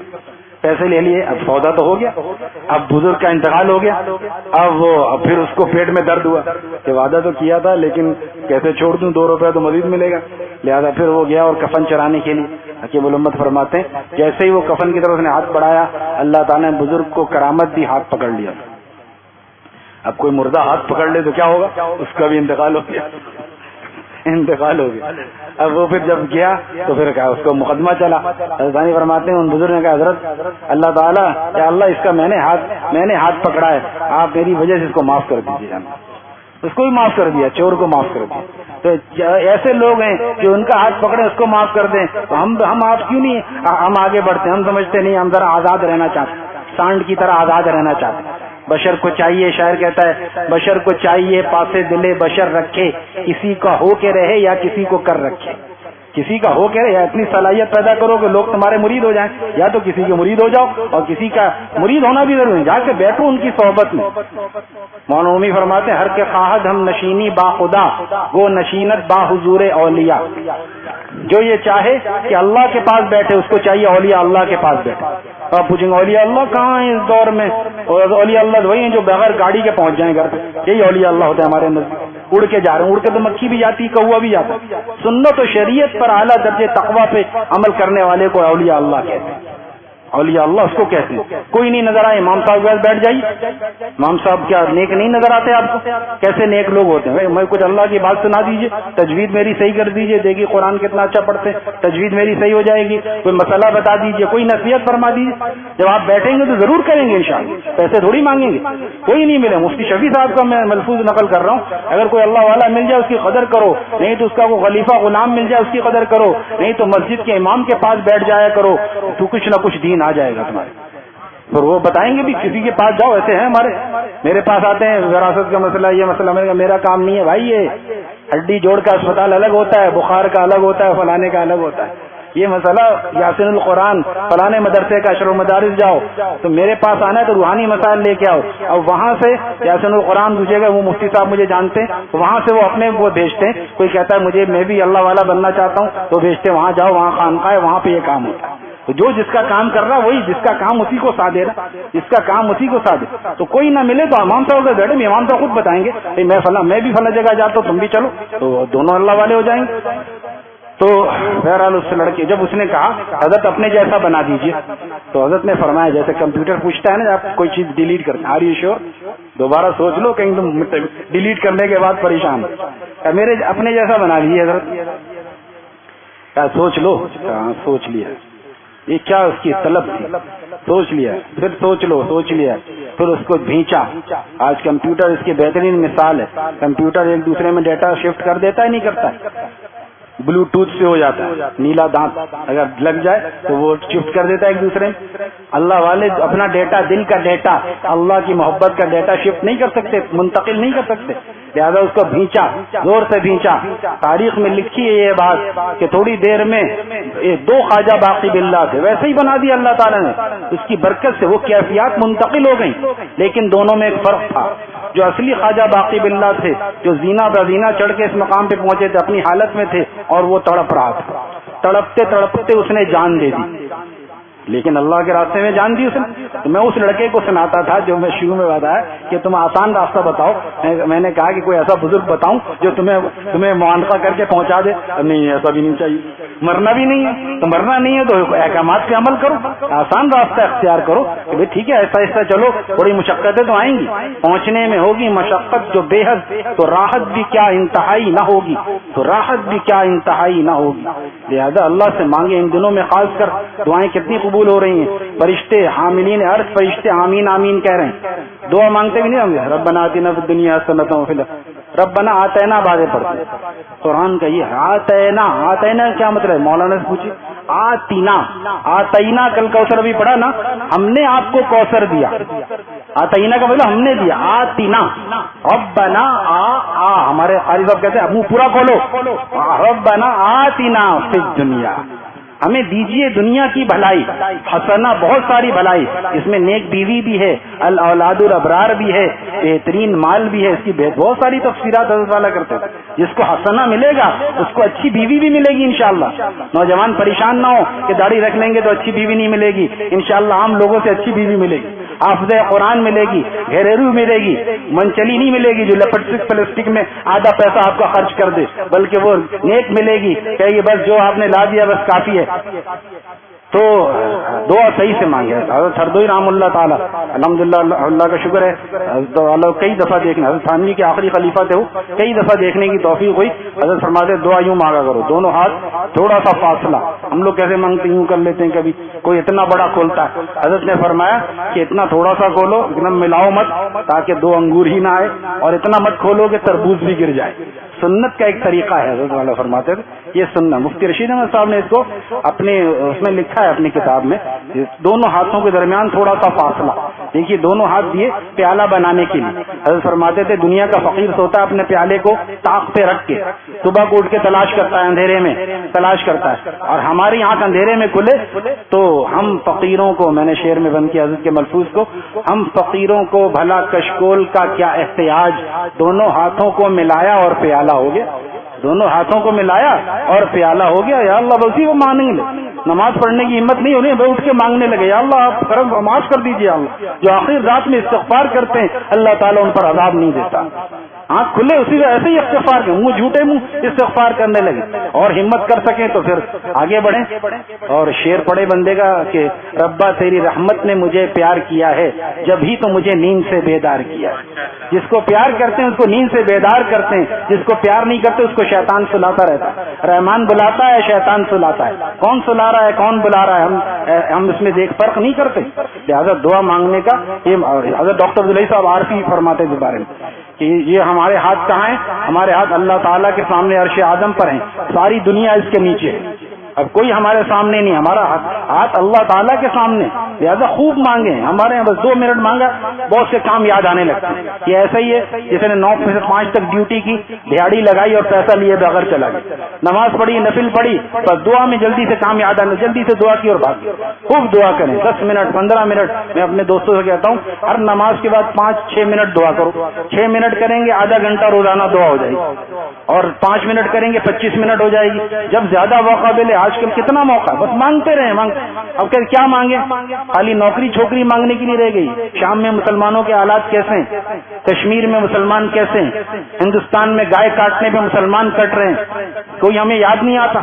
Speaker 2: پیسے لے لیے، اب سودا تو ہو گیا. اب بزرگ کا انتقال ہو گیا. اب پھر اس کو پیٹ میں درد ہوا کہ وعدہ تو کیا تھا لیکن کیسے چھوڑ دوں، 2 روپے تو مزید ملے گا. لہذا پھر وہ گیا اور کفن چرانے کے لیے. حکیم الامت فرماتے ہیں جیسے ہی وہ کفن کی طرف نے ہاتھ بڑھایا، اللہ تعالیٰ نے بزرگ کو کرامت دی، ہاتھ پکڑ لیا. اب کوئی مردہ ہاتھ پکڑ لے تو کیا ہوگا؟ اس کا بھی انتقال ہو گیا. اب وہ پھر جب گیا تو پھر کہا، اس کو مقدمہ چلا. حضرت فرماتے ہیں ان بزرگ نے کہا حضرت اللہ تعالیٰ، یا اللہ اس کا میں نے ہاتھ پکڑا ہے، آپ میری وجہ سے اس کو معاف کر دیجیے. اس کو بھی معاف کر دیا، چور کو معاف کر دیا. تو ایسے لوگ ہیں جو ان کا ہاتھ پکڑے اس کو معاف کر دیں. تو ہم آپ کیوں نہیں ہم آگے بڑھتے؟ ہم سمجھتے نہیں، ہم ذرا آزاد رہنا چاہتے، سانڈ کی طرح آزاد رہنا چاہتے. بشر کو چاہیے، شاعر کہتا ہے بشر کو چاہیے پاسے دلے بشر رکھے، کسی کا ہو کے رہے یا کسی کو کر رکھے. کسی کا ہو کے رہے، یا اتنی صلاحیت پیدا کرو کہ لوگ تمہارے مرید ہو جائیں، یا تو کسی کے مرید ہو جاؤ. اور کسی کا مرید ہونا بھی ضروری ہے، جا کے بیٹھو ان کی صحبت میں. مولانا رومی فرماتے ہیں ہر کے خواہد ہم نشینی با خدا، وہ نشینت با حضور اولیاء. جو یہ چاہے کہ اللہ کے پاس بیٹھے، اس کو چاہیے اولیاء اللہ کے پاس بیٹھے. آپ پوچھیں گے اولیاء اللہ کہاں ہیں اس دور میں؟ اولیاء اللہ وہی ہیں جو بغیر گاڑی کے پہنچ جائیں گھر پہ. یہی اولیاء اللہ ہوتے ہیں ہمارے اندر. اڑ کے جا رہے ہیں، اڑ کے تو مکھی بھی جاتی، کوا بھی جاتا. سنت و شریعت پر اعلیٰ درجے تقویٰ پہ عمل کرنے والے کو اولیاء اللہ کہتے ہیں. اولیاء اللہ اس کو کہتے ہیں. کوئی نہیں نظر آئے، امام صاحب کے پاس بیٹھ جائیے. امام صاحب کیا نیک نہیں نظر آتے آپ کو؟ کیسے نیک لوگ ہوتے ہیں؟ میں کچھ اللہ کی بات سنا دیجیے، تجوید میری صحیح کر دیجیے، دیکھیے قرآن کتنا اچھا پڑھتے ہیں، تجوید میری صحیح ہو جائے گی. کوئی مسئلہ بتا دیجیے، کوئی نصیحت فرما دیجیے. جب آپ بیٹھیں گے تو ضرور کریں گے انشاءاللہ، پیسے تھوڑی مانگیں گے. کوئی نہیں ملے. مفتی شفیع صاحب کا میں ملفوظ نقل کر رہا ہوں، اگر کوئی اللہ والا مل جائے اس کی قدر کرو، نہیں تو اس کا کوئی خلیفہ غلام مل جائے اس کی قدر کرو، نہیں تو مسجد کے امام کے پاس بیٹھ جایا کرو، تو کچھ نہ کچھ دین آ جائے گا تمہارے. پھر وہ بتائیں گے بھی کسی کے پاس جاؤ. ایسے ہیں ہمارے, میرے پاس آتے ہیں وراثت کا مسئلہ, یہ مسئلہ, میرا کام نہیں ہے بھائی. یہ ہڈی جوڑ کا اسپتال الگ ہوتا ہے, بخار کا الگ ہوتا ہے, فلانے کا الگ ہوتا ہے. یہ مسئلہ یاسین القرآن فلانے مدرسے کا اشرف مدارس جاؤ, تو میرے پاس آنا ہے تو روحانی مسائل لے کے آؤ. اب وہاں سے یاسین القرآن پوچھے گا, وہ مفتی صاحب مجھے جانتے ہیں, وہاں سے وہ اپنے وہ بھیجتے ہیں. کوئی کہتا ہے مجھے میں بھی اللہ والا بننا چاہتا ہوں, تو بھیجتے وہاں جاؤ, وہاں خانقاہ ہے, وہاں پہ یہ کام ہوتا ہے. تو جو جس کا کام کر رہا وہی, جس کا کام اسی کو ساتھ دے رہا, جس کا کام اسی کو ساتھ دے. تو کوئی نہ ملے تو امام صاحب سے بیٹھے, امام صاحب خود بتائیں گے میں بھی فلاں جگہ جاتا ہوں, تم بھی چلو, تو دونوں اللہ والے ہو جائیں گے. تو بہرحال اس لڑکے جب اس نے کہا حضرت اپنے جیسا بنا دیجئے, تو حضرت نے فرمایا جیسے کمپیوٹر پوچھتا ہے نا آپ کوئی چیز ڈیلیٹ کرتے ہیں, آر یو شیور, دوبارہ سوچ لو, کہیں تم ڈیلیٹ کرنے کے بعد پریشان. میرے اپنے جیسا بنا دیجیے حضرت. سوچ لو. سوچ لیا, یہ کیا اس کی طلب تھی, سوچ لیا. پھر سوچ لو, سوچ لیا, پھر اس کو بھینچا. آج کمپیوٹر اس کی بہترین مثال ہے. کمپیوٹر ایک دوسرے میں ڈیٹا شفٹ کر دیتا ہے, نہیں کرتا, بلوٹوتھ سے ہو جاتا ہے. نیلا دانت اگر لگ جائے تو وہ شفٹ کر دیتا ہے ایک دوسرے میں. اللہ والے اپنا ڈیٹا, دل کا ڈیٹا, اللہ کی محبت کا ڈیٹا شفٹ نہیں کر سکتے, منتقل نہیں کر سکتے. لہذا اس کو بھینچا, زور سے بھینچا. تاریخ میں لکھی ہے یہ بات کہ تھوڑی دیر میں دو خواجہ باقی باللہ تھے, ویسے ہی بنا دیا اللہ تعالیٰ نے. اس کی برکت سے وہ کیفیات منتقل ہو گئیں, لیکن دونوں میں ایک فرق تھا. جو اصلی خواجہ باقی باللہ تھے, جو زینہ بزینہ چڑھ کے اس مقام پہ پہنچے تھے, اپنی حالت میں تھے, اور وہ تڑپ رہا تھا. تڑپتے تڑپتے اس نے جان دے دی, لیکن اللہ کے راستے میں جان دی اس نے. تو میں اس لڑکے کو سناتا تھا جو میں شروع میں بتایا کہ تم آسان راستہ بتاؤ. میں نے کہا کہ کوئی ایسا بزرگ بتاؤں جو تمہیں معانقہ کر کے پہنچا دے. نہیں, ایسا بھی نہیں چاہیے, مرنا بھی نہیں ہے. تو مرنا نہیں ہے تو احکامات پہ عمل کرو, آسان راستہ اختیار کرو کہ بھائی ٹھیک ہے ایسا ایسا چلو. تھوڑی مشقتیں تو آئیں گی, پہنچنے میں ہوگی مشقت جو بے حد, تو راحت بھی کیا انتہائی نہ ہوگی, تو راحت بھی کیا انتہائی نہ ہوگی. لہذا اللہ سے مانگے. ان دنوں میں خاص کر دعائیں کتنی قبول ہو رہی ہیں. فرشتے حاملین عرش فرشتے آمین آمین کہہ رہے ہیں. دعا مانگتے بھی نہیں ہوں گے, ربنا آتنا فی الدنیا حسنۃ وفی الاخرۃ, ربنا آتینا باتیں پڑھتے. قرآن کا یہ آتینا, آتینا کیا مطلب ہے؟ مولانا سے پوچھیے. آتینا, آتینا کل کوثر بھی پڑھا نا, ہم نے آپ کو کوثر دیا. آتینا کا مطلب ہم نے دیا. آتینا, ربنا آ ہمارے قاری صاحب کہتے ہیں منہ پورا کھولو, ربنا آتینا فی الدنیا, ہمیں دیجئے دنیا کی بھلائی. حسنہ بہت ساری بھلائی, اس میں نیک بیوی بھی ہے, الاولاد الابرار بھی ہے, بہترین مال بھی ہے. اس کی بہت ساری تفسیرات حضرت والا کرتے ہیں. جس کو حسنہ ملے گا اس کو اچھی بیوی بھی ملے گی انشاءاللہ. نوجوان پریشان نہ ہو کہ داڑھی رکھ لیں گے تو اچھی بیوی نہیں ملے گی. انشاءاللہ عام لوگوں سے اچھی بیوی ملے گی. حافظ قرآن ملے گی, گھریلو ملے گی, منچلی نہیں ملے گی جو لپسٹک پلاسٹک میں آدھا پیسہ آپ کا خرچ کر دے, بلکہ وہ نیک ملے گی کہ یہ بس جو آپ نے لا دیا بس کافی ہے. تو دعا صحیح سے مانگے. حضرت ہردوئی رحم اللہ تعالیٰ الحمدللہ, اللہ کا شکر ہے, کئی دفعہ دیکھنے, حضرت تھانوی کے آخری خلیفہ تھے وہ, کئی دفعہ دیکھنے کی توفیق ہوئی. حضرت فرماتے دعا یوں مانگا کرو, دونوں ہاتھ تھوڑا سا فاصلہ. ہم لوگ کیسے مانگتے یوں کر لیتے ہیں, کبھی کوئی اتنا بڑا کھولتا ہے. حضرت نے فرمایا کہ اتنا تھوڑا سا کھولو, ایک دم ملاؤ مت تاکہ دو انگور ہی نہ آئے, اور اتنا مت کھولو کہ تربوز بھی گر جائے. سنت کا ایک طریقہ ہے, حضرت والا فرماتے تھے یہ سننا. مفتی رشید احمد صاحب نے اس کو اپنے اس میں لکھا ہے اپنی کتاب میں, دونوں ہاتھوں کے درمیان تھوڑا سا فاصلہ. دیکھیے دونوں ہاتھ دیے پیالہ بنانے کے لیے. حضرت فرماتے تھے دنیا کا فقیر سوتا ہے اپنے پیالے کو طاق پہ رکھ کے, صبح کو اٹھ کے تلاش کرتا ہے, اندھیرے میں تلاش کرتا ہے, اور ہماری آنکھ اندھیرے میں کھلے تو ہم فقیروں کو, میں نے شعر میں بند کیا حضرت کے ملفوظ کو, ہم فقیروں کو بھلا کشکول کا کیا احتیاج, دونوں ہاتھوں کو ملایا اور پیالہ ہو گیا. دونوں ہاتھوں کو ملایا اور پیالہ ہو گیا. یا اللہ بس وہ مانگیں گے, نماز پڑھنے کی ہمت نہیں ہونی, وہ اٹھ کے مانگنے لگے یا اللہ آپ کرم معاف کر دیجیے. اللہ جو آخر رات میں استغفار کرتے ہیں اللہ تعالیٰ ان پر عذاب نہیں دیتا. آنکھ کھلے اسی سے ایسے ہی استغفار کے منہ جھوٹے منہ استغفار کرنے لگے, اور ہمت کر سکیں تو پھر آگے بڑھیں. اور شعر پڑے بندے کا کہ ربا تیری رحمت نے مجھے پیار کیا ہے, جب ہی تو مجھے نیند سے بیدار کیا. جس کو پیار کرتے ہیں اس کو نیند سے بیدار کرتے ہیں, جس کو پیار نہیں کرتے اس کو شیطان سلاتا رہتا ہے. رحمان بلاتا ہے, شیطان سلاتا ہے. کون سلا رہا ہے کون بلا رہا ہے ہم اس میں دیکھ فرق نہیں کرتے. لہٰذا دعا مانگنے کا یہ حضرت ڈاکٹر عبداللہ صاحب عارفی فرماتے ہیں بارے میں کہ یہ ہمارے ہاتھ کہاں ہیں, ہمارے ہاتھ اللہ تعالیٰ کے سامنے عرش اعظم پر ہیں, ساری دنیا اس کے نیچے ہے. اب کوئی ہمارے سامنے نہیں, ہمارا ہاتھ اللہ تعالیٰ کے سامنے. لہٰذا خوب مانگیں. ہمارے یہاں بس 2 منٹ مانگا بہت سے کام یاد آنے لگتے ہیں. یہ ایسا ہی ہے جس نے 9 سے 5 تک ڈیوٹی کی, دہاڑی لگائی اور پیسہ لیے بغیر چلا گیا. نماز پڑھی, نفل پڑھی, بس دعا میں جلدی سے کام یاد آنے, جلدی سے دعا کی اور بات. خوب دعا کریں, 10 منٹ 15 منٹ. میں اپنے دوستوں سے کہتا ہوں ہر نماز کے بعد 5-6 منٹ دعا کرو. 6 منٹ کریں گے آدھا گھنٹہ روزانہ دعا ہو جائے گی, اور 5 منٹ کریں گے 25 منٹ ہو جائے گی. جب زیادہ موقع ملے, آج کل کتنا موقع, بس مانگتے رہیں. اب کیا مانگے, خالی نوکری چھوکری مانگنے کی نہیں رہ گئی. شام میں مسلمانوں کے حالات کیسے ہیں, کشمیر میں مسلمان کیسے ہیں, ہندوستان میں گائے کاٹنے پہ مسلمان کٹ رہے ہیں, کوئی ہمیں یاد نہیں آتا.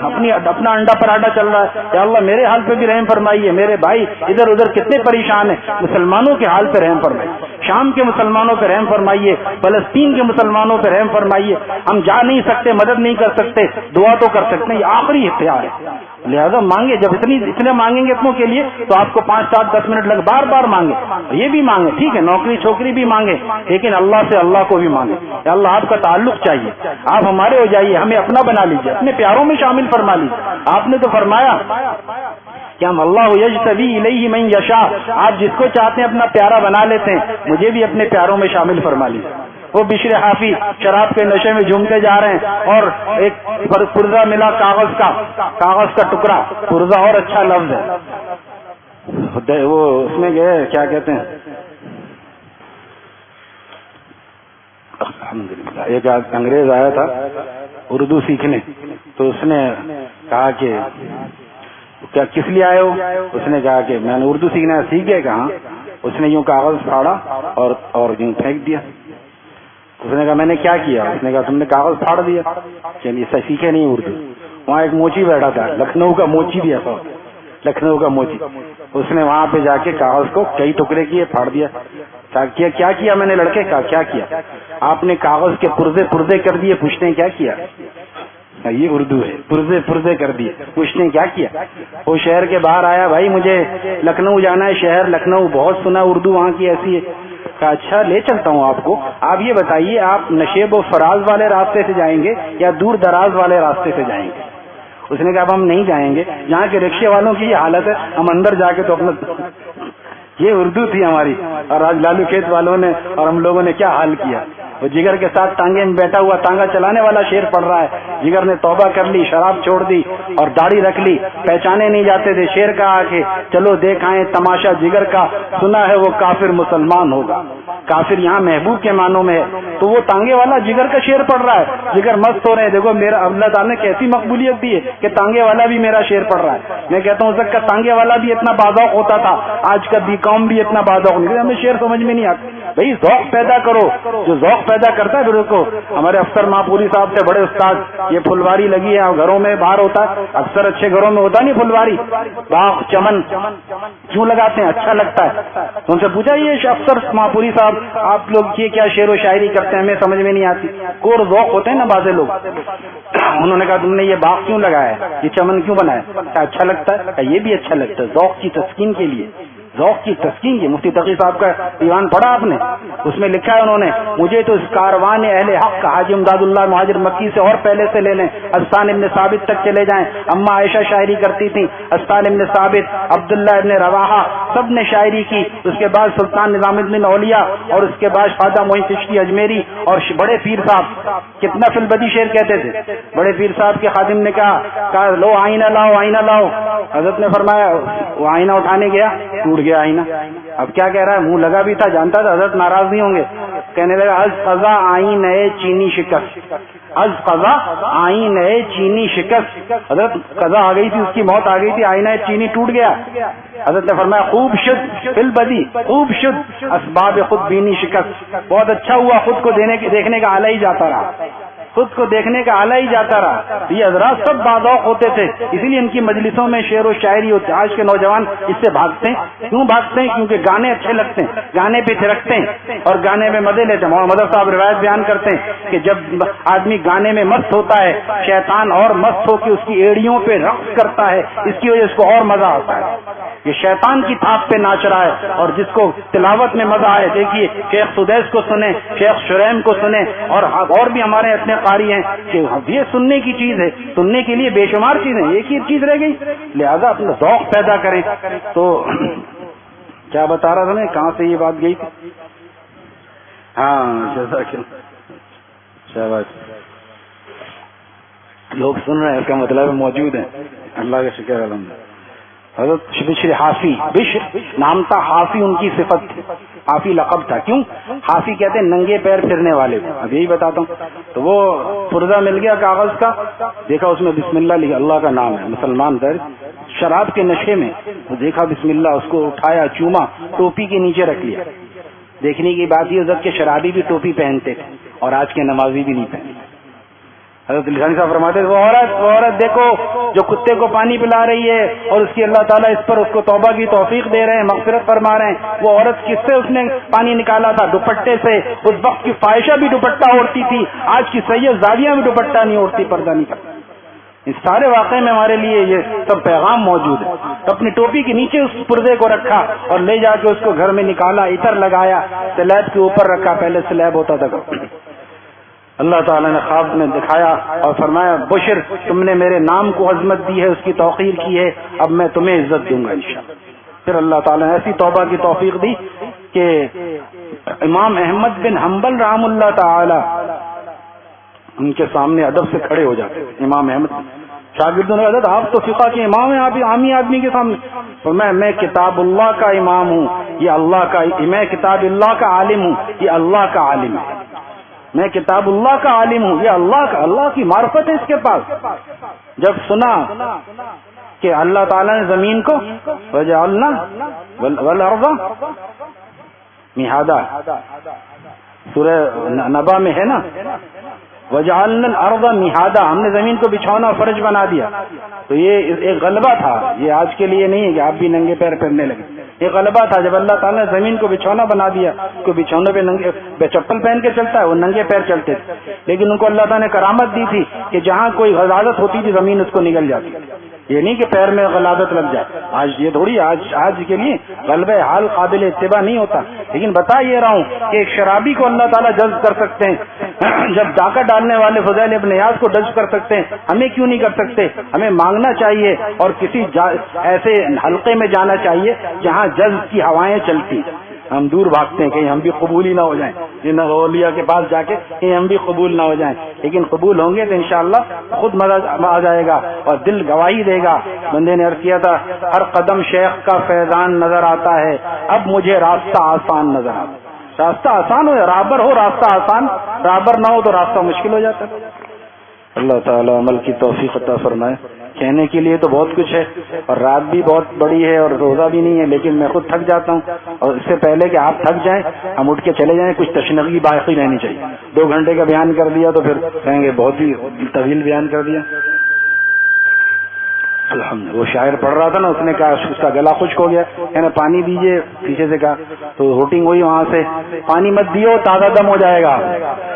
Speaker 2: اپنا انڈا پراٹھا چل رہا ہے. یا اللہ میرے حال پہ بھی رحم فرمائیے, میرے بھائی ادھر ادھر کتنے پریشان ہیں, مسلمانوں کے حال پہ رحم فرمائیے. شام کے مسلمانوں پہ رحم فرمائیے, فلسطین کے مسلمانوں پہ رحم فرمائیے. ہم جا نہیں سکتے, مدد نہیں کر سکتے, دعا تو کر سکتے ہیں. یہ آخری اختیار ہے. لہذا مانگے, جب اتنے مانگیں گے اتنوں کے لیے تو آپ کو 5-7-10 منٹ لگ, بار بار مانگے. یہ بھی مانگے, ٹھیک ہے, نوکری چھوکری بھی مانگے, لیکن اللہ سے اللہ کو بھی مانگے. اللہ آپ کا تعلق چاہیے, آپ ہمارے ہو جائیے, ہمیں اپنا بنا لیجیے, اپنے پیاروں میں شامل فرما لیجیے. آپ نے تو فرمایا کہ ہم اللہ یجتبی الیہ من یشاء, آپ جس کو چاہتے ہیں اپنا پیارا بنا لیتے ہیں, مجھے بھی اپنے پیاروں میں شامل فرما لیجیے. وہ بشر حافی شراب کے نشے میں جھومتے جا رہے ہیں اور ایک پرزہ ملا کاغذ کا ٹکڑا. پرزہ اور اچھا لفظ ہے, وہ اس میں گئے, کیا کہتے ہیں, الحمدللہ, ایک انگریز آیا تھا اردو سیکھنے, تو اس نے کہا کہ کیا کس لیے آئے ہو. اس نے کہا کہ میں نے اردو سیکھنا ہے. سیکھ گئے کہاں. اس نے یوں کاغذ پھاڑا اور یوں پھینک دیا. اس نے کہا میں نے کیا کیا. اس نے کہا تم نے کاغذ پھاڑ دیا. چلیے سیکھے نہیں اردو. وہاں ایک موچی بیٹھا تھا, لکھنؤ کا موچی بھی ایسا, لکھنؤ کا موچی. اس نے وہاں پہ جا کے کاغذ کو کئی ٹکڑے کیے, پھاڑ دیا. کیا کیا میں نے لڑکے کہا کیا کیا. آپ نے کاغذ کے پرزے کر دیے. پوچھتے ہیں کیا کیا. یہ اردو ہے, پرزے کر دیے. پوچھتے ہیں کیا کیا. وہ شہر کے باہر آیا, بھائی مجھے لکھنؤ جانا ہے, شہر لکھنؤ, بہت سنا اردو وہاں کی ایسی ہے. کہا اچھا لے چلتا ہوں آپ کو. آپ یہ بتائیے آپ نشیب و فراز والے راستے سے جائیں گے یا دور دراز والے راستے سے جائیں گے. اس نے کہا اب ہم نہیں جائیں گے, جہاں کے رکشے والوں کی یہ حالت ہے, ہم اندر جا کے تو اپنا. یہ اردو تھی ہماری. اور آج لالو کھیت والوں نے اور ہم لوگوں نے کیا حال کیا. وہ جگر کے ساتھ ٹانگے میں بیٹھا ہوا ٹانگا چلانے والا شیر پڑ رہا ہے. جگر نے توبہ کر لی, شراب چھوڑ دی اور داڑھی رکھ لی. پہچانے نہیں جاتے تھے. شیر کہا کہ چلو دیکھائیں تماشا جگر کا, سنا ہے وہ کافر مسلمان ہوگا. کافر یہاں محبوب کے معنوں میں ہے, تو وہ ٹانگے والا جگر کا شیر پڑ رہا ہے. جگر مست ہو رہے ہیں. دیکھو میرا اللہ تعالیٰ نے کیسی مقبولیت دی ہے کہ ٹانگے والا بھی میرا شیر پڑ رہا ہے. میں کہتا ہوں اس کا ٹانگے والا بھی اتنا بازوق ہوتا تھا, آج کا بی کام بھی اتنا بازوق نہیں. ہمیں شیر سمجھ میں نہیں آتا. بھائی ذوق پیدا کرو, جو ذوق پیدا کرتا ہے کو. ہمارے افسر ماپوری صاحب تھے بڑے استاد, یہ پھلواری لگی ہے گھروں میں, باہر ہوتا ہے اکثر, اچھے گھروں میں ہوتا نہیں پھلواری, باغ چمن کیوں لگاتے ہیں, اچھا لگتا ہے. ان سے پوچھا یہ افسر ماپوری صاحب آپ لوگ یہ کیا شعر و شاعری کرتے ہیں, ہمیں سمجھ میں نہیں آتی. کور ذوق ہوتے ہیں نا بازے لوگ. انہوں نے کہا تم نے یہ باغ کیوں لگایا ہے, یہ چمن کیوں بنایا. اچھا لگتا ہے. یہ بھی اچھا لگتا ہے, ذوق کی تسکین کے لیے, ذوق کی تسکین کی. مفتی تقی صاحب کا دیوان پڑھا آپ نے, اس میں لکھا ہے انہوں نے, مجھے تو اس کاروان اہل حق کا حاجی امداد اللہ مہاجر مکی سے اور پہلے سے لے لیں, حسان ابن ثابت تک چلے جائیں. اما عائشہ شاعری کرتی تھی, حسان ابن ثابت, عبداللہ ابن رواحہ, سب نے شاعری کی. اس کے بعد سلطان نظام الدین اولیاء, اور اس کے بعد خواجہ معین چشتی اجمیری, اور بڑے پیر صاحب کتنا فی البدی شعر کہتے تھے. بڑے پیر صاحب کے خادم نے کہا لو آئینہ لاؤ, آئینہ لاؤ. حضرت نے فرمایا, وہ آئینہ اٹھانے گیا, ٹوٹ گیا آئینہ. اب کیا کہہ رہا ہے, منہ لگا بھی تھا, جانتا تھا حضرت ناراض نہیں ہوں گے. کہنے لگا از قضا آئینہ چینی شکست, از قضا آئینہ چینی شکست. حضرت قضا آ گئی تھی, اس کی موت آ گئی تھی, آئینہ چینی ٹوٹ گیا. حضرت نے فرمایا خوب شد فی البدی, خوب شد اسباب خود بینی شکست. بہت اچھا ہوا, خود کو دیکھنے کا آلہ ہی جاتا رہا, خود کو دیکھنے کا آلہ ہی جاتا رہا. یہ حضرات سب باذوق ہوتے تھے, اسی لیے ان کی مجلسوں میں شعر و شاعری ہوتی. آج کے نوجوان اس سے بھاگتے ہیں. کیوں بھاگتے ہیں؟ کیونکہ گانے اچھے لگتے ہیں, گانے پہ تھرکتے ہیں اور گانے میں مزے لیتے ہیں. محمد مدر صاحب روایت بیان کرتے ہیں کہ جب آدمی گانے میں مست ہوتا ہے, شیطان اور مست ہو کے اس کی ایڑیوں پہ رقص کرتا ہے, اس کی وجہ سے اس کو اور مزہ آتا ہے. یہ شیطان کی تھاپ پہ ناچ رہا ہے, اور جس کو تلاوت میں مزہ آئے, دیکھیے شیخ سدیس کو سنیں, شیخ شریم کو سنیں, اور بھی ہمارے اتنے قاری ہیں کہ یہ سننے کی چیز ہے, سننے کے لیے بے شمار چیزیں, ایک ہی چیز رہ گئی. لہذا اپنا ذوق پیدا کریں. تو کیا بتا رہا تھا میں، کہاں سے یہ بات گئی تھی؟ ہاں جزاک اللہ، شاباش، لوگ سن رہے ہیں، اس کا مطلب موجود ہیں، اللہ کا شکر الحمد۔ حضرت بشر حافی، بشر نام تھا، حافی ان کی صفت تھی، حافی لقب تھا۔ کیوں حافی کہتے ہیں؟ ننگے پیر پھرنے والے کو۔ اب یہی بتاتا ہوں، تو وہ پرزہ مل گیا کاغذ کا، دیکھا اس میں بسم اللہ لکھا، اللہ کا نام ہے، مسلمان درج، شراب کے نشے میں وہ دیکھا بسم اللہ، اس کو اٹھایا، چوما، ٹوپی کے نیچے رکھ لیا۔ دیکھنے کی بات یہ حضرت کے شرابی بھی ٹوپی پہنتے تھے اور آج کے نمازی بھی نہیں پہنتے۔ حضرت لسانی صاحب فرماتے تھے وہ عورت دیکھو جو کتے کو پانی پلا رہی ہے اور اس کی اللہ تعالیٰ اس پر اس کو توبہ کی توفیق دے رہے ہیں، مغفرت فرما رہے ہیں۔ وہ عورت کس سے اس نے پانی نکالا تھا؟ دوپٹے سے۔ اس وقت کی فاحشہ بھی دوپٹہ اوڑھتی تھی، آج کی سید زاویہ بھی دوپٹہ نہیں اوڑھتی، پردہ نہیں کرتی۔ اس سارے واقعے میں ہمارے لیے یہ سب پیغام موجود ہے۔ تو اپنی ٹوپی کے نیچے اس پردے کو رکھا اور لے جا کے اس کو گھر میں نکالا، عطر لگایا، سلیب کے اوپر رکھا، پہلے سلیب ہوتا تھا۔ اللہ تعالیٰ نے خواب میں دکھایا اور فرمایا بشر تم نے میرے نام کو عظمت دی ہے، اس کی توقیر کی ہے، اب میں تمہیں عزت دوں گا انشاءاللہ۔ پھر اللہ تعالیٰ نے ایسی توبہ کی توفیق دی کہ امام احمد بن حنبل رحم اللہ تعالی ان کے سامنے ادب سے کھڑے ہو جاتے۔ امام احمد شاگردوں نے حضرت آپ تو فقہ کے امام ہیں، آپ عامی آدمی کے سامنے؟ فرمایا میں کتاب اللہ کا امام ہوں، یہ اللہ کا، میں کتاب اللہ کا عالم ہوں، یہ اللہ کا عالم ہے۔ میں کتاب اللہ کا عالم ہوں، یہ اللہ کی معرفت ہے اس کے پاس۔ جب سنا کہ اللہ تعالیٰ نے زمین کو وجعلنا والارض مہادا، سورہ نبا میں ہے نا، وجعلنا الارض مہادا، ہم نے زمین کو بچھونا فرش بنا دیا۔ تو یہ ایک غلبہ تھا، یہ آج کے لیے نہیں ہے کہ آپ بھی ننگے پیر پھرنے لگے۔ یہ غلبہ تھا جب اللہ تعالیٰ نے زمین کو بچھونا بنا دیا، کو بچھونے پہ ننگے چپل پہن کے چلتا ہے، وہ ننگے پیر چلتے تھے، لیکن ان کو اللہ تعالیٰ نے کرامت دی تھی کہ جہاں کوئی غلازت ہوتی تھی زمین اس کو نگل جاتی۔ یہ نہیں کہ پیر میں غلازت لگ جائے، آج یہ تھوڑی، آج کے لیے غلبہ حال قابل اتباع نہیں ہوتا، لیکن بتا یہ رہا ہوں کہ ایک شرابی کو اللہ تعالیٰ جذب کر سکتے ہیں، جب ڈاکہ ڈالنے والے فضیل ابن عیاض کو جذب کر سکتے ہیں، ہمیں کیوں نہیں کر سکتے؟ ہمیں مانگنا چاہیے اور کسی ایسے حلقے میں جانا چاہیے جہاں جذب کی ہوائیں چلتی۔ ہم دور بھاگتے ہیں کہیں ہم بھی قبول ہی نہ ہو جائیں، ان اولیاء کے پاس جا کے کہیں ہم بھی قبول نہ ہو جائیں، لیکن قبول ہوں گے تو انشاءاللہ خود مزہ آ جائے گا اور دل گواہی دے گا۔ بندے نے عرض کیا تھا ہر قدم شیخ کا فیضان نظر آتا ہے، اب مجھے راستہ آسان نظر آتا ہے۔ راستہ آسان ہو یا رابر ہو راستہ آسان، رابر نہ ہو تو راستہ مشکل ہو جاتا ہے۔ اللہ تعالیٰ عمل کی توفیق عطا فرمائے۔ کہنے کے لیے تو بہت کچھ ہے اور رات بھی بہت بڑی ہے اور روزہ بھی نہیں ہے، لیکن میں خود تھک جاتا ہوں، اور اس سے پہلے کہ آپ تھک جائیں ہم اٹھ کے چلے جائیں، کچھ تشنگی باقی رہنی چاہیے۔ 2 گھنٹے کا بیان کر دیا تو پھر کہیں گے بہت ہی طویل بیان کر دیا۔ الحمد وہ شاعر پڑھ رہا تھا نا، اس نے کہا اس کا گلا خشک ہو گیا، یعنی پانی دیجئے، پیچھے سے کہا تو ہوٹنگ ہوئی وہاں سے، پانی مت دیو تازہ دم ہو جائے گا،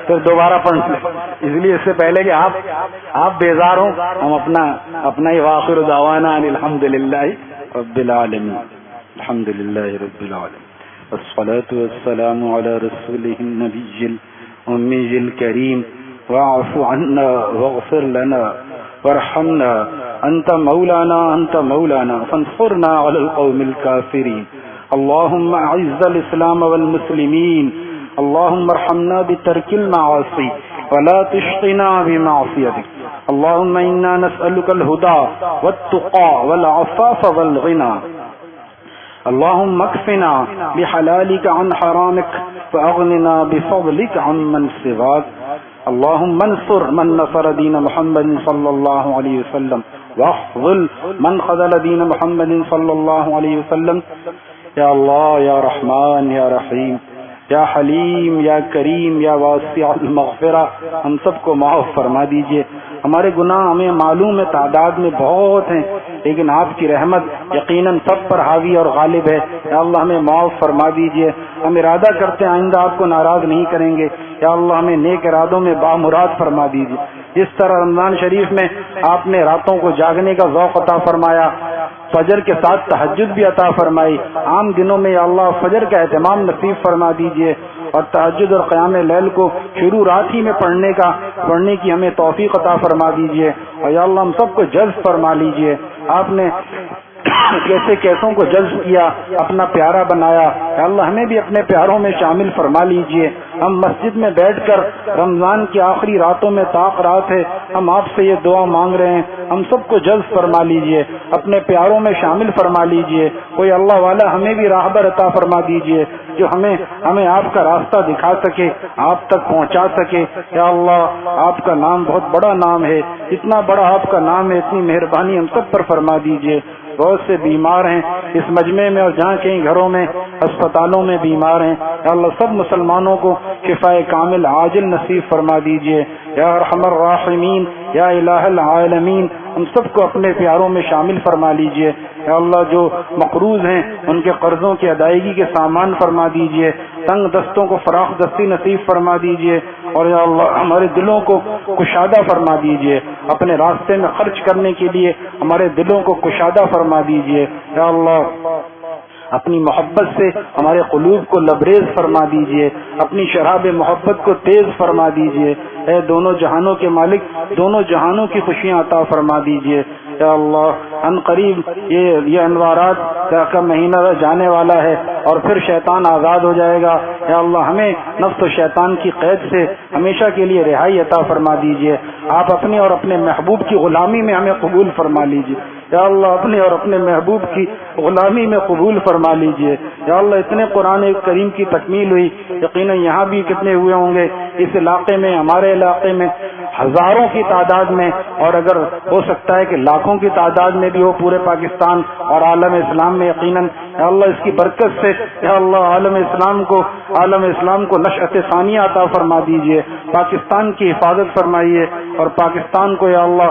Speaker 2: پھر دوبارہ پڑھ لیں۔ اس لیے اس سے پہلے کہ آپ بیزار ہوں، ہم اپنا ہی واخر دعوانا ان الحمد للہ رب العالمین، الحمد للہ رب العالمین، والصلاة والسلام علی رسولہ النبی الامی الکریم، واعف عنا واغفر لنا وارحمنا انت مولانا فانصرنا على القوم الكافرين، اللهم اعز الاسلام والمسلمين، اللهم ارحمنا بترك المعاصي ولا تشقنا بمعصيتك، اللهم انا نسألك الهدى والتقى والعفاف والغنى، اللهم اكفنا بحلالك عن حرامك واغننا بفضلك عمن سواك، اللهم انصر من نصر دين محمد صلى الله عليه وسلم واخذل من خذل دين محمد صلى الله عليه وسلم، یا اللہ یا رحمان یا رحیم یا حلیم یا کریم یا واسع المغفرہ، ہم سب کو معاف فرما دیجئے۔ ہمارے گناہ ہمیں معلوم ہے تعداد میں بہت ہیں، لیکن آپ کی رحمت یقیناً سب پر حاوی اور غالب ہے۔ یا اللہ ہمیں معاف فرما دیجئے، ہم ارادہ کرتے ہیں آئندہ آپ کو ناراض نہیں کریں گے، یا اللہ ہمیں نیک ارادوں میں بامراد فرما دیجئے۔ جس طرح رمضان شریف میں آپ نے راتوں کو جاگنے کا ذوق عطا فرمایا، فجر کے ساتھ تہجد بھی عطا فرمائی، عام دنوں میں یا اللہ فجر کا اہتمام نصیب فرما دیجئے، اور تہجد اور قیام لیل کو شروع رات ہی میں پڑھنے کی ہمیں توفیق عطا فرما دیجئے، اور یا اللہ ہم سب کو جذب فرما لیجئے۔ آپ نے کیسے کیسوں کو جذب کیا، اپنا پیارا بنایا. یا اللہ ہمیں بھی اپنے پیاروں میں شامل فرما لیجئے. ہم مسجد میں بیٹھ کر رمضان کی آخری راتوں میں طاق رات ہے، ہم آپ سے یہ دعا مانگ رہے ہیں، ہم سب کو جذب فرما لیجئے، اپنے پیاروں میں شامل فرما لیجئے. کوئی اللہ والا ہمیں بھی راہبر عطا فرما دیجئے جو ہمیں آپ کا راستہ دکھا سکے، آپ تک پہنچا سکے. یا اللہ آپ کا نام بہت بڑا نام ہے، اتنا بڑا آپ کا نام ہے، اتنی مہربانی ہم سب پر فرما دیجئے. بہت سے بیمار ہیں اس مجمع میں اور جہاں کہیں گھروں میں اسپتالوں میں بیمار ہیں. یا اللہ سب مسلمانوں کو شفاء کامل عاجل نصیب فرما دیجئے. یا ارحم الراحمین یا الہ العالمین ہم سب کو اپنے پیاروں میں شامل فرما لیجئے. یا اللہ جو مقروض ہیں ان کے قرضوں کی ادائیگی کے سامان فرما دیجئے، تنگ دستوں کو فراخ دستی نصیب فرما دیجئے. اور یا اللہ ہمارے دلوں کو کشادہ فرما دیجئے، اپنے راستے میں خرچ کرنے کے لیے ہمارے دلوں کو کشادہ فرما دیجئے. یا اللہ اپنی محبت سے ہمارے قلوب کو لبریز فرما دیجئے، اپنی شراب محبت کو تیز فرما دیجئے. اے دونوں جہانوں کے مالک، دونوں جہانوں کی خوشیاں عطا فرما دیجئے. یا اللہ ان قریب یہ انوارات کا مہینہ جانے والا ہے اور پھر شیطان آزاد ہو جائے گا. یا اللہ ہمیں نفس و شیطان کی قید سے ہمیشہ کے لیے رہائی عطا فرما دیجئے. آپ اپنے اور اپنے محبوب کی غلامی میں ہمیں قبول فرما لیجئے. یا اللہ اپنے اور اپنے محبوب کی غلامی میں قبول فرما لیجئے. یا اللہ اتنے قرآن کریم کی تکمیل ہوئی، یقیناً یہاں بھی کتنے ہوئے ہوں گے، اس علاقے میں ہمارے علاقے میں ہزاروں کی تعداد میں، اور اگر ہو سکتا ہے کہ لاکھوں کی تعداد میں بھی ہو پورے پاکستان اور عالم اسلام میں. یقیناً یا اللہ اس کی برکت سے یا اللہ عالم اسلام کو نشأت ثانیہ عطا فرما دیجئے. پاکستان کی حفاظت فرمائیے اور پاکستان کو یا اللہ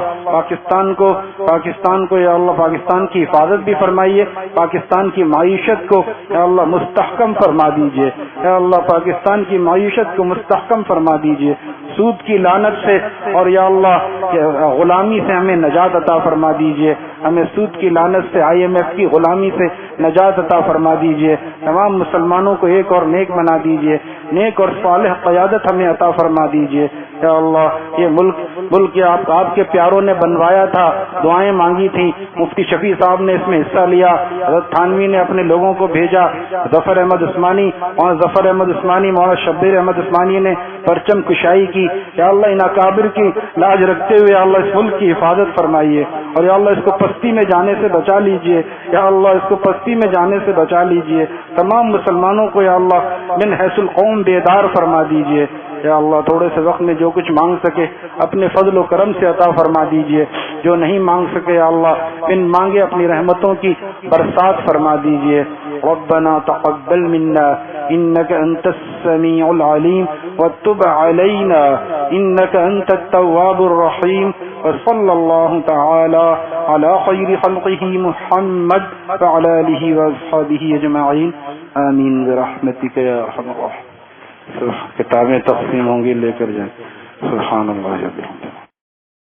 Speaker 2: پاکستان کی حفاظت بھی فرمائیے. پاکستان کی معیشت کو یا اللہ مستحکم فرما دیجئے. یا اللہ پاکستان کی معیشت کو مستحکم فرما دیجئے. سود کی لعنت سے اور یا اللہ غلامی سے ہمیں نجات عطا فرما دیجئے. ہمیں سود کی لعنت سے، IMF کی غلامی سے نجات عطا فرما دیجئے. تمام مسلمانوں کو ایک اور نیک بنا دیجئے، نیک اور صالح قیادت ہمیں عطا فرما دیجئے. یا اللہ یہ ملک آپ کے پیاروں نے بنوایا تھا، دعائیں مانگی تھیں، مفتی شفیع صاحب نے اس میں حصہ لیا، حضرت تھانوی نے اپنے لوگوں کو بھیجا، ظفر احمد عثمانی، مولانا شبیر احمد عثمانی نے پرچم کشائی کی. یا اللہ ان اکابر کی لاج رکھتے ہوئے یا اللہ اس ملک کی حفاظت فرمائیے اور یا اللہ اس کو پستی میں جانے سے بچا لیجئے. یا اللہ اس کو پستی میں جانے سے بچا لیجئے. تمام مسلمانوں کو یا اللہ من حیث القوم بیدار فرما دیجئے. یا اللہ تھوڑے سے وقت میں جو کچھ مانگ سکے اپنے فضل و کرم سے عطا فرما دیجئے، جو نہیں مانگ سکے یا اللہ ان مانگے اپنی رحمتوں کی برسات فرما دیجئے. ربنا تقبل منا انك انت السميع العليم وتب علينا انك انت التواب الرحيم. وصلى الله تعالى على خير خلقه محمد وعلى آله واصحابه اجمعين آمين برحمتك يا ارحم الراحمين.
Speaker 1: کتابیں تقسیم ہوں گی، لے کر جائیں. سبحان اللہ.